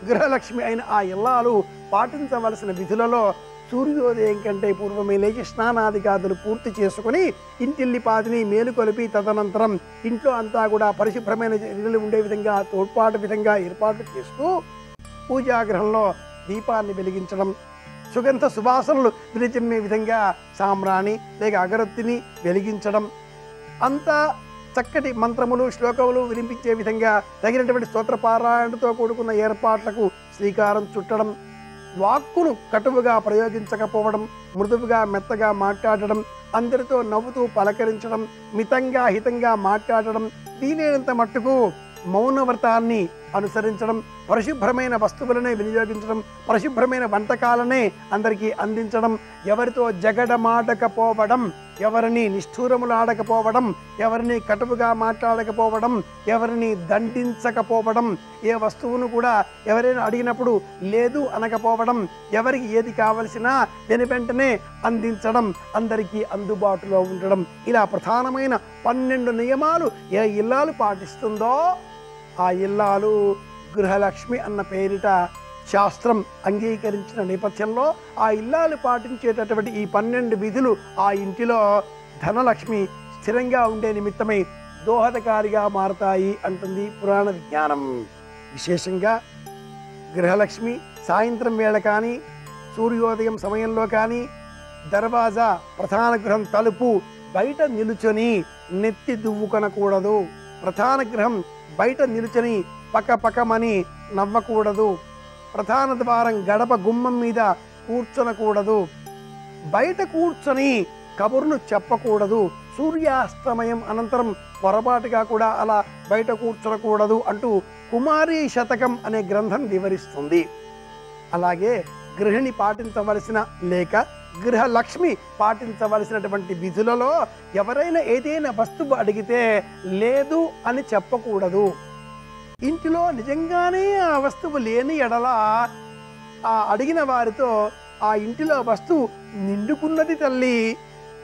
గృహలక్ష్మి అయిన ఆ ఇల్లాలు పాటించవలసిన విధులలో సూర్యోదయం కంటే పూర్వమే లేచి స్నానాదికాదులు పూర్తి చేసుకుని ఇంటిల్లిపాదిని మేలుకొలిపి తదనంతరం ఇంట్లో అంతా కూడా పరిశుభ్రమైన ఇల్లు ఉండే విధంగా తోడ్పాటు విధంగా ఏర్పాట్లు చేస్తూ పూజాగృహంలో దీపాన్ని వెలిగించడం, సుగంధ సువాసనలు విరచిమ్మే విధంగా సాంబ్రాణి లేక అగరత్తిని వెలిగించడం, అంతా చక్కటి మంత్రములు శ్లోకములు వినిపించే విధంగా తగినటువంటి స్తోత్రపారాయణతో కూడుకున్న ఏర్పాట్లకు శ్రీకారం చుట్టడం, వాక్కును కటువుగా ప్రయోగించకపోవడం, మృదువుగా మెత్తగా మాట్లాడడం, అందరితో నవ్వుతూ పలకరించడం, మితంగా హితంగా మాట్లాడడం, వీలైనంత మట్టుకు మౌనవ్రతాన్ని అనుసరించడం, పరిశుభ్రమైన వస్తువులనే వినియోగించడం, పరిశుభ్రమైన వంటకాలనే అందరికీ అందించడం, ఎవరితో జగడమాడకపోవడం, ఎవరిని నిష్ఠూరములాడకపోవడం, ఎవరిని కటువుగా మాట్లాడకపోవడం, ఎవరిని దండించకపోవడం, ఏ వస్తువును కూడా ఎవరైనా అడిగినప్పుడు లేదు అనకపోవడం, ఎవరికి ఏది కావలసినా దాని వెంటనే అందించడం, అందరికీ అందుబాటులో ఉండడం. ఇలా ప్రధానమైన 12 నియమాలు ఏ ఇల్లాలు పాటిస్తుందో ఆ ఇల్లాలు గృహలక్ష్మి అన్న పేరిట శాస్త్రం అంగీకరించిన నేపథ్యంలో ఆ ఇల్లాలు పాటించేటటువంటి ఈ 12 విధులు ఆ ఇంటిలో ధనలక్ష్మి స్థిరంగా ఉండే నిమిత్తమై దోహదకారిగా మారతాయి అంటుంది పురాణ విజ్ఞానం. విశేషంగా గృహలక్ష్మి సాయంత్రం వేళ కానీ సూర్యోదయం సమయంలో కానీ దర్వాజా ప్రధాన గృహం తలుపు బయట నిలుచొని నెత్తి దువ్వుకొనకూడదు. ప్రధాన గృహం బయట నిలుచొని పకపకమని నవ్వకూడదు. ప్రధాన ద్వారం గడప గుమ్మం మీద కూర్చొనకూడదు. బయట కూర్చొని కబుర్లు చెప్పకూడదు. సూర్యాస్తమయం అనంతరం పొరపాటుగా కూడా అలా బయట కూర్చొనకూడదు అంటూ కుమారీ శతకం అనే గ్రంథం వివరిస్తుంది. అలాగే గృహిణి పాటించవలసిన లేక గృహలక్ష్మి పాటించవలసినటువంటి విధులలో ఎవరైనా ఏదైనా వస్తువు అడిగితే లేదు అని చెప్పకూడదు. ఇంటిలో నిజంగానే ఆ వస్తువు లేని ఎడల ఆ అడిగిన వారితో ఆ ఇంటిలో వస్తువు నిండుకున్నది తల్లి,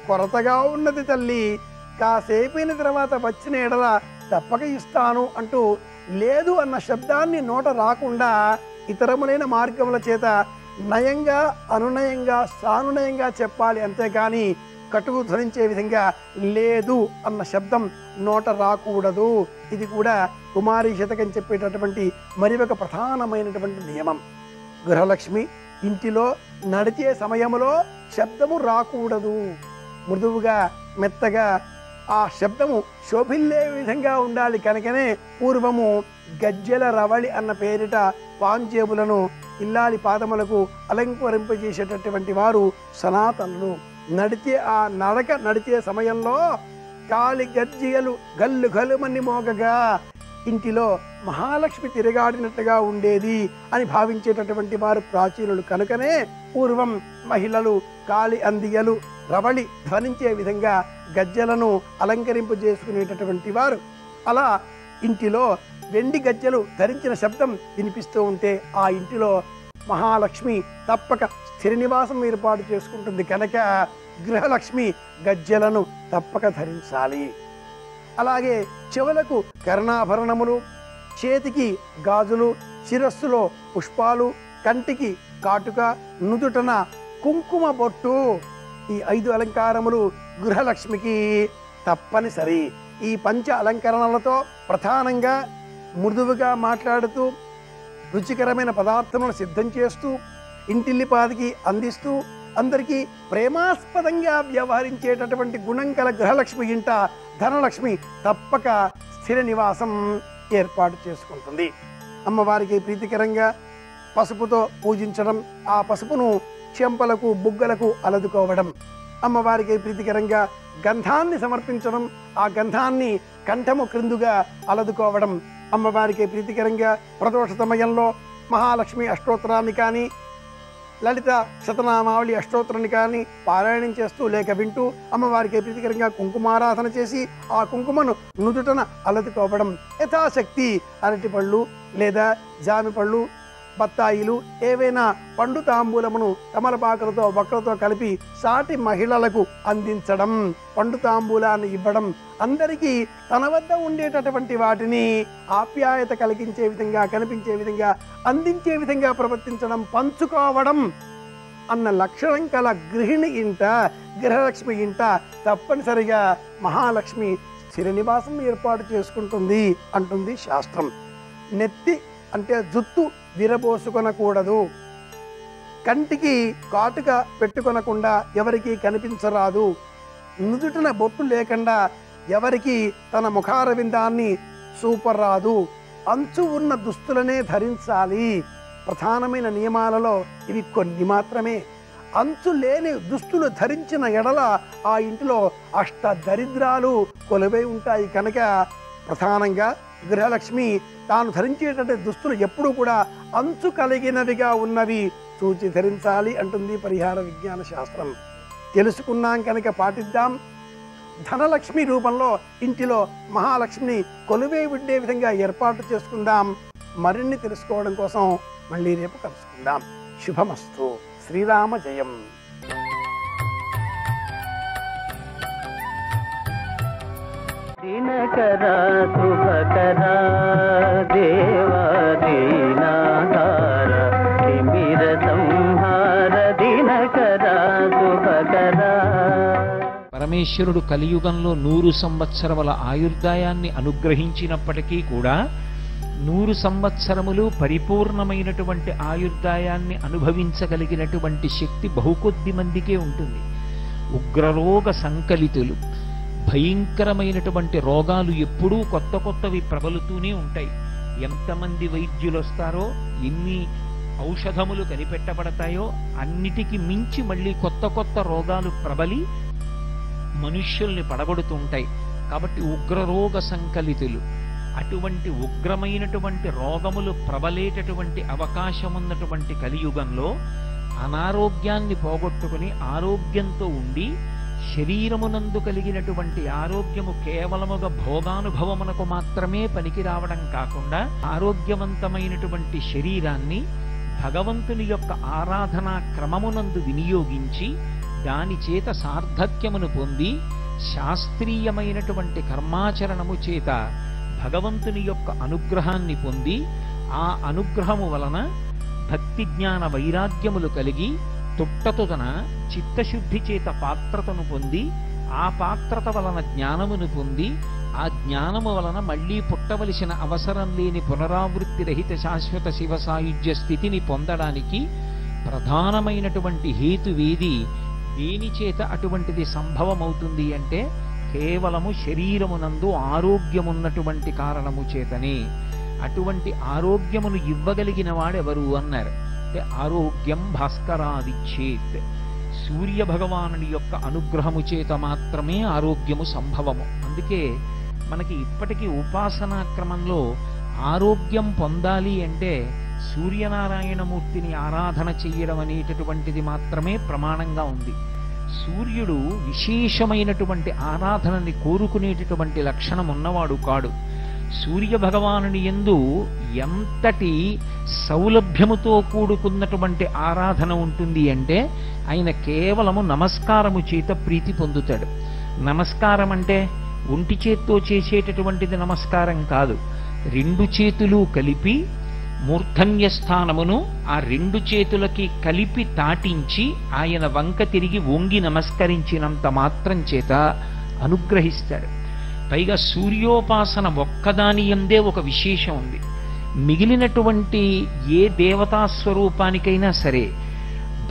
కొరతగా ఉన్నది తల్లి, కాసేపైన తర్వాత వచ్చిన ఎడల తప్పక ఇస్తాను అంటూ లేదు అన్న శబ్దాన్ని నోట రాకుండా ఇతరములైన మార్గముల చేత నయంగా అనునయంగా సానునయంగా చెప్పాలి. అంతేగాని కటువు ధ్వనించే విధంగా లేదు అన్న శబ్దం నోట రాకూడదు. ఇది కూడా కుమారీ శతకం చెప్పేటటువంటి మరి ఒక ప్రధానమైనటువంటి నియమం. గృహలక్ష్మి ఇంటిలో నడిచే సమయంలో శబ్దము రాకూడదు. మృదువుగా మెత్తగా ఆ శబ్దము శోభిల్లే విధంగా ఉండాలి. కనుకనే పూర్వము గజ్జెల రవళి అన్న పేరిట పాంజేబులను ఇల్లాలి పాదములకు అలంకరింపజేసేటటువంటి వారు సనాతనులు. నడిచే సమయంలో కాలి గజ్జియలు గల్లు గల్లుమని మోగగా ఇంటిలో మహాలక్ష్మి తిరగాడినట్టుగా ఉండేది అని భావించేటటువంటి వారు ప్రాచీనులు. కనుకనే పూర్వం మహిళలు కాలి అందియలు రవళి ధ్వనించే విధంగా గజ్జలను అలంకరింపజేసుకునేటటువంటి వారు. అలా ఇంటిలో వెండి గజ్జలు ధరించిన శబ్దం వినిపిస్తూ ఉంటే ఆ ఇంటిలో మహాలక్ష్మి తప్పక స్థిర నివాసం ఏర్పాటు చేసుకుంటుంది. కనుక గృహలక్ష్మి గజ్జలను తప్పక ధరించాలి. అలాగే చెవులకు కర్ణాభరణములు, చేతికి గాజులు, శిరస్సులో పుష్పాలు, కంటికి కాటుక, నుదుటన కుంకుమ బొట్టు, ఈ 5 అలంకారములు గృహలక్ష్మికి తప్పనిసరి. ఈ పంచ అలంకరణలతో ప్రధానంగా మృదువుగా మాట్లాడుతూ రుచికరమైన పదార్థములను సిద్ధం చేస్తూ ఇంటిల్లిపాదికి అందిస్తూ అందరికీ ప్రేమాస్పదంగా వ్యవహరించేటటువంటి గుణం కల గృహలక్ష్మి ఇంట ధనలక్ష్మి తప్పక స్థిర నివాసం ఏర్పాటు చేసుకుంటుంది. అమ్మవారికి ప్రీతికరంగా పసుపుతో పూజించడం, ఆ పసుపును చెంపలకు బుగ్గలకు అలదుకోవడం, అమ్మవారికి ప్రీతికరంగా గంధాన్ని సమర్పించడం, ఆ గంధాన్ని కంఠము క్రిందుగా అలదుకోవడం, అమ్మవారికి ప్రీతికరంగా ప్రదోష సమయంలో మహాలక్ష్మి అష్టోత్తరాన్ని కానీ లలిత శతనామావళి అష్టోత్తరాన్ని కానీ పారాయణం చేస్తూ లేక వింటూ అమ్మవారికి ప్రీతికరంగా కుంకుమారాధన చేసి ఆ కుంకుమను నుదుటన అలదుకోవడం, యథాశక్తి అరటిపళ్ళు లేదా జామి పళ్ళు, బత్తాయిలు ఏవైనా పండు తాంబూలమును తమలపాకులతో వక్కలతో కలిపి సాటి మహిళలకు అందించడం, పండు తాంబూలాన్ని ఇవ్వడం, అందరికీ తన వద్ద ఉండేటటువంటి వాటిని ఆప్యాయత కలిగించే విధంగా కనిపించే విధంగా అందించే విధంగా ప్రవర్తించడం, పంచుకోవడం అన్న లక్షణం కల గృహిణి ఇంట గృహలక్ష్మి ఇంట తప్పనిసరిగా మహాలక్ష్మి స్థిర నివాసం ఏర్పాటు చేసుకుంటుంది అంటుంది శాస్త్రం. నెత్తి అంటే జుత్తు విరబోసుకొనకూడదు, కంటికి కాటుక పెట్టుకొనకుండా ఎవరికి కనిపించరాదు, నుదుటిన బొట్టు లేకుండా ఎవరికి తన ముఖారవిందాన్ని చూపరాదు, అంచు ఉన్న దుస్తులనే ధరించాలి. ప్రధానమైన నియమాలలో ఇవి కొన్ని మాత్రమే. అంచు లేని దుస్తులు ధరించిన ఎడల ఆ ఇంటిలో అష్ట దరిద్రాలు కొలువై ఉంటాయి. కనుక ప్రధానంగా గృహలక్ష్మి తాను ధరించేటటువంటి దుస్తులు ఎప్పుడూ కూడా అంచు కలిగినవిగా ఉన్నవి చూచి ధరించాలి అంటుంది పరిహార విజ్ఞాన శాస్త్రం. తెలుసుకున్నాం కనుక పాటిద్దాం. ధనలక్ష్మి రూపంలో ఇంటిలో మహాలక్ష్మిని కొలువై ఉండే విధంగా ఏర్పాటు చేసుకుందాం. మరిన్ని తెలుసుకోవడం కోసం మళ్ళీ రేపు కలుసుకుందాం. శుభమస్తు. శ్రీరామ జయం. దినకరా శుభకరా దేవా దీనాధార తిమిర సంహార దినకరా శుభకరా. పరమేశ్వరుడు కలియుగంలో 100 సంవత్సరముల ఆయుర్దాయాన్ని అనుగ్రహించినప్పటికీ కూడా 100 సంవత్సరములు పరిపూర్ణమైనటువంటి ఆయుర్దాయాన్ని అనుభవించగలిగినటువంటి శక్తి బహుకొద్ది మందికే ఉంటుంది. ఉగ్రరోగ సంకలితులు, భయంకరమైనటువంటి రోగాలు ఎప్పుడూ కొత్త కొత్తవి ప్రబలుతూనే ఉంటాయి. ఎంతమంది వైద్యులు వస్తారో, ఎన్ని ఔషధములు కనిపెట్టబడతాయో అన్నిటికీ మించి మళ్ళీ కొత్త కొత్త రోగాలు ప్రబలి మనుష్యుల్ని పడగొడుతుంటాయి. కాబట్టి ఉగ్రరోగ సంకలితులు, అటువంటి ఉగ్రమైనటువంటి రోగములు ప్రబలేటటువంటి అవకాశం ఉన్నటువంటి కలియుగంలో అనారోగ్యాన్ని పోగొట్టుకుని ఆరోగ్యంతో ఉండి శరీరమునందు కలిగినటువంటి ఆరోగ్యము కేవలముగా భోగానుభవమునకు మాత్రమే పనికి రావడం కాకుండా ఆరోగ్యవంతమైనటువంటి శరీరాన్ని భగవంతుని యొక్క ఆరాధనా క్రమమునందు వినియోగించి దాని చేత సార్థక్యమును పొంది శాస్త్రీయమైనటువంటి కర్మాచరణము చేత భగవంతుని యొక్క అనుగ్రహాన్ని పొంది ఆ అనుగ్రహము వలన భక్తి జ్ఞాన వైరాగ్యములు కలిగి తుట్టతుదన చిత్తశుద్ధి చేత పాత్రతను పొంది ఆ పాత్రత వలన జ్ఞానమును పొంది ఆ జ్ఞానము వలన మళ్లీ పుట్టవలసిన అవసరం లేని పునరావృత్తి రహిత శాశ్వత శివ సాయుధ్య స్థితిని పొందడానికి ప్రధానమైనటువంటి హేతువేది, దేని చేత అటువంటిది సంభవమవుతుంది అంటే కేవలము శరీరమునందు ఆరోగ్యమున్నటువంటి కారణము చేతనే. అటువంటి ఆరోగ్యమును ఇవ్వగలిగిన వాడెవరు అన్నారు అంటే ఆరోగ్యం భాస్కరాదిచ్చేత్, సూర్య భగవానుని యొక్క అనుగ్రహము చేత మాత్రమే ఆరోగ్యము సంభవము. అందుకే మనకి ఇప్పటికీ ఉపాసనా క్రమంలో ఆరోగ్యం పొందాలి అంటే సూర్యనారాయణమూర్తిని ఆరాధన చెయ్యడం అనేటటువంటిది మాత్రమే ప్రమాణంగా ఉంది. సూర్యుడు విశేషమైనటువంటి ఆరాధనని కోరుకునేటటువంటి లక్షణం ఉన్నవాడు కాడు. సూర్య భగవానుని యందు ఎంతటి సౌలభ్యముతో కూడుకున్నటువంటి ఆరాధన ఉంటుంది అంటే ఆయన కేవలము నమస్కారము చేత ప్రీతి పొందుతాడు. నమస్కారం అంటే ఒంటి చేత్తో చేసేటటువంటిది నమస్కారం కాదు. 2 చేతులు కలిపి మూర్ధన్య స్థానమును ఆ 2 చేతులకి కలిపి తాటించి ఆయన వంక తిరిగి వంగి నమస్కరించినంత మాత్రం చేత అనుగ్రహిస్తాడు. పైగా సూర్యోపాసన ఒక్కదాని యందే ఒక విశేషం ఉంది. మిగిలినటువంటి ఏ దేవతా స్వరూపానికైనా సరే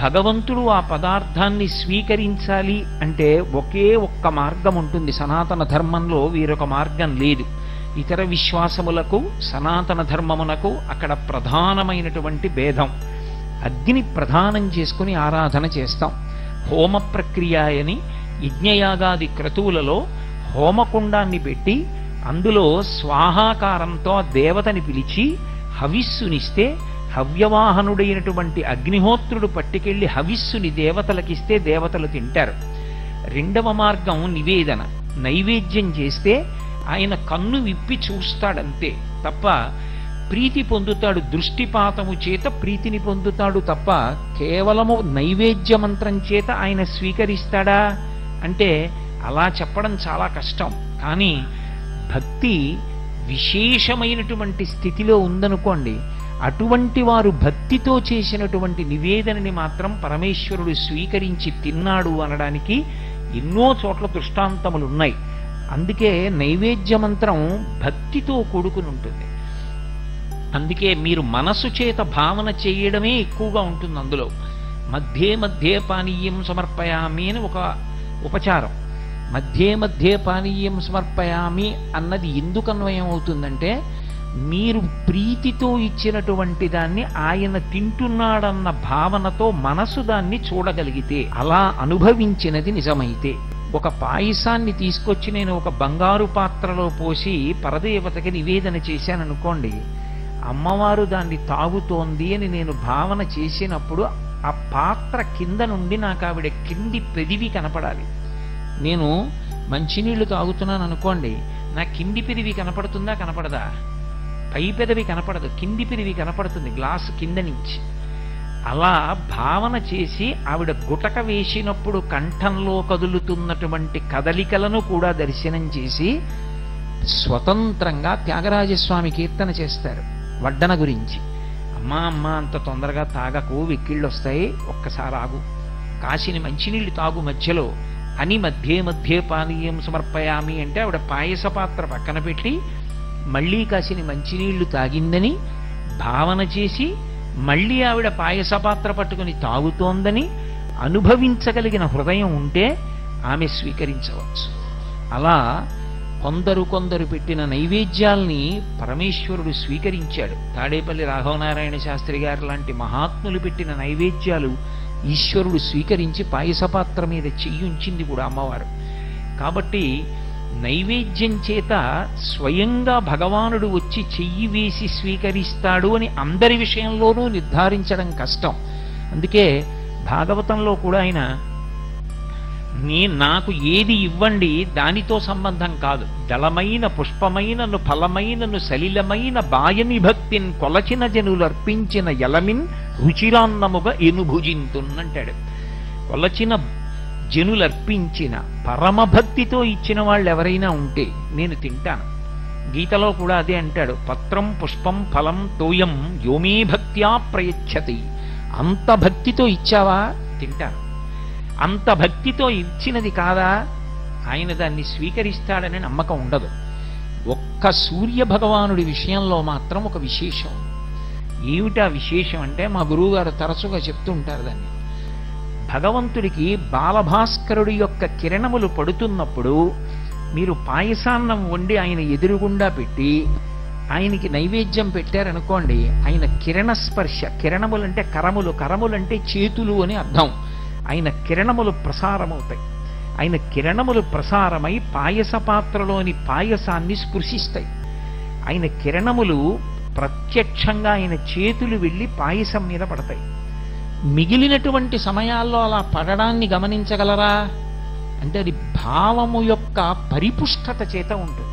భగవంతుడు ఆ పదార్థాన్ని స్వీకరించాలి అంటే ఒకే ఒక్క మార్గం ఉంటుంది. సనాతన ధర్మంలో వేరొక మార్గం లేదు. ఇతర విశ్వాసములకు సనాతన ధర్మమునకు అక్కడ ప్రధానమైనటువంటి భేదం. అగ్ని ప్రధానం చేసుకుని ఆరాధన చేస్తాం. హోమ ప్రక్రియ అని యజ్ఞయాగాది క్రతువులలో హోమకుండాన్ని పెట్టి అందులో స్వాహాకారంతో దేవతని పిలిచి హవిస్సునిస్తే హవ్యవాహనుడైనటువంటి అగ్నిహోత్రుడు పట్టుకెళ్లి హవిస్సుని దేవతలకిస్తే దేవతలు తింటారు. రెండవ మార్గం నివేదన. నైవేద్యం చేస్తే ఆయన కన్ను విప్పి చూస్తాడంతే తప్ప ప్రీతి పొందుతాడు. దృష్టిపాతము చేత ప్రీతిని పొందుతాడు తప్ప కేవలము నైవేద్య మంత్రం చేత ఆయన స్వీకరిస్తాడా అంటే అలా చెప్పడం చాలా కష్టం. కానీ భక్తి విశేషమైనటువంటి స్థితిలో ఉందనుకోండి, అటువంటి వారు భక్తితో చేసినటువంటి నివేదనని మాత్రం పరమేశ్వరుడు స్వీకరించి తిన్నాడు అనడానికి ఎన్నో చోట్ల దృష్టాంతములున్నాయి. అందుకే నైవేద్య మంత్రం భక్తితో కూడుకుని ఉంటుంది. అందుకే మీరు మనసు చేత భావన చేయడమే ఎక్కువగా ఉంటుంది. అందులో మధ్యే మధ్యే పానీయం సమర్పయామి అని ఒక ఉపచారం. మధ్యే మధ్యే పానీయం సమర్పయామి అన్నది ఎందుకు అన్వయం అవుతుందంటే మీరు ప్రీతితో ఇచ్చినటువంటి దాన్ని ఆయన తింటున్నాడన్న భావనతో మనసు దాన్ని చూడగలిగితే, అలా అనుభవించినది నిజమైతే. ఒక పాయసాన్ని తీసుకొచ్చి నేను ఒక బంగారు పాత్రలో పోసి పరదేవతకి నివేదన చేశాననుకోండి, అమ్మవారు దాన్ని తాగుతోంది అని నేను భావన చేసినప్పుడు ఆ పాత్ర కింద నుండి నాకు ఆవిడ కింది పెదివి కనపడాలి. నేను మంచినీళ్లు తాగుతున్నాను అనుకోండి, నా కింది పెదివి కనపడుతుందా కనపడదా? పై పెదవి కనపడదు, కింది పెదివి కనపడుతుంది గ్లాసు కింద నుంచి. అలా భావన చేసి ఆవిడ గుటక వేసినప్పుడు కంఠంలో కదులుతున్నటువంటి కదలికలను కూడా దర్శనం చేసి స్వతంత్రంగా త్యాగరాజస్వామి కీర్తన చేస్తారు వడ్డన గురించి. అమ్మా అమ్మ అంత తొందరగా తాగకు, వెక్కిళ్ళు వస్తాయి, ఒక్కసారి ఆగు, కాసిని మంచినీళ్ళు తాగు మధ్యలో అని మధ్యే మధ్యే పానీయం సమర్పయామి అంటే ఆవిడ పాయస పాత్ర పక్కన పెట్టి మళ్ళీ కాసిని మంచినీళ్లు తాగిందని భావన చేసి మళ్ళీ ఆవిడ పాయస పాత్ర పట్టుకుని తాగుతోందని అనుభవించగలిగిన హృదయం ఉంటే ఆమె స్వీకరించవచ్చు. అలా కొందరు పెట్టిన నైవేద్యాల్ని పరమేశ్వరుడు స్వీకరించాడు. తాడేపల్లి రాఘవనారాయణ శాస్త్రి గారు లాంటి మహాత్ములు పెట్టిన నైవేద్యాలు ఈశ్వరుడు స్వీకరించి పాయసపాత్ర మీద చెయ్యుంచింది కూడా అమ్మవారు. కాబట్టి నైవేద్యం చేత స్వయంగా భగవానుడు వచ్చి చెయ్యి వేసి స్వీకరిస్తాడు అని అందరి విషయంలోనూ నిర్ధారించడం కష్టం. అందుకే భాగవతంలో కూడా ఆయన నాకు ఏది ఇవ్వండి దానితో సంబంధం కాదు, దళమైన పుష్పమైనను ఫలమైనను సలిలమైన బాయని భక్తిన్ కొలచిన జనులు అర్పించిన ఎలమిన్ రుచిరాన్నముగా ఎనుభుజింతున్నంటాడు. కొలచిన జనులు అర్పించిన పరమభక్తితో ఇచ్చిన వాళ్ళు ఎవరైనా ఉంటే నేను తింటాను. గీతలో కూడా అదే అంటాడు, పత్రం పుష్పం ఫలం తోయం యోమే భక్త్యా ప్రయచ్చతి. అంత భక్తితో ఇచ్చావా తింటాను, అంత భక్తితో ఇచ్చినది కాదా ఆయన దాన్ని స్వీకరిస్తాడనే నమ్మకం ఉండదు. ఒక్క సూర్య భగవానుడి విషయంలో మాత్రం ఒక విశేషం. ఏమిటా విశేషం అంటే మా గురువుగారు తరచుగా చెప్తూ ఉంటారు దాన్ని. భగవంతుడికి బాలభాస్కరుడి యొక్క కిరణములు పడుతున్నప్పుడు మీరు పాయసాన్నం వండి ఆయన ఎదురుగుండా పెట్టి ఆయనకి నైవేద్యం పెట్టారనుకోండి, ఆయన కిరణ స్పర్శ, కిరణములంటే కరములు, కరములంటే చేతులు అని అర్థం. ఆయన కిరణములు ప్రసారమవుతాయి. ఆయన కిరణములు ప్రసారమై పాయస పాత్రలోని పాయసాన్ని స్పృశిస్తాయి. ఆయన కిరణములు ప్రత్యక్షంగా ఆయన చేతులు వెళ్ళి పాయసం మీద పడతాయి. మిగిలినటువంటి సమయాల్లో అలా పడడాన్ని గమనించగలరా అంటే అది భావము యొక్క పరిపుష్టత చేత ఉంటుంది.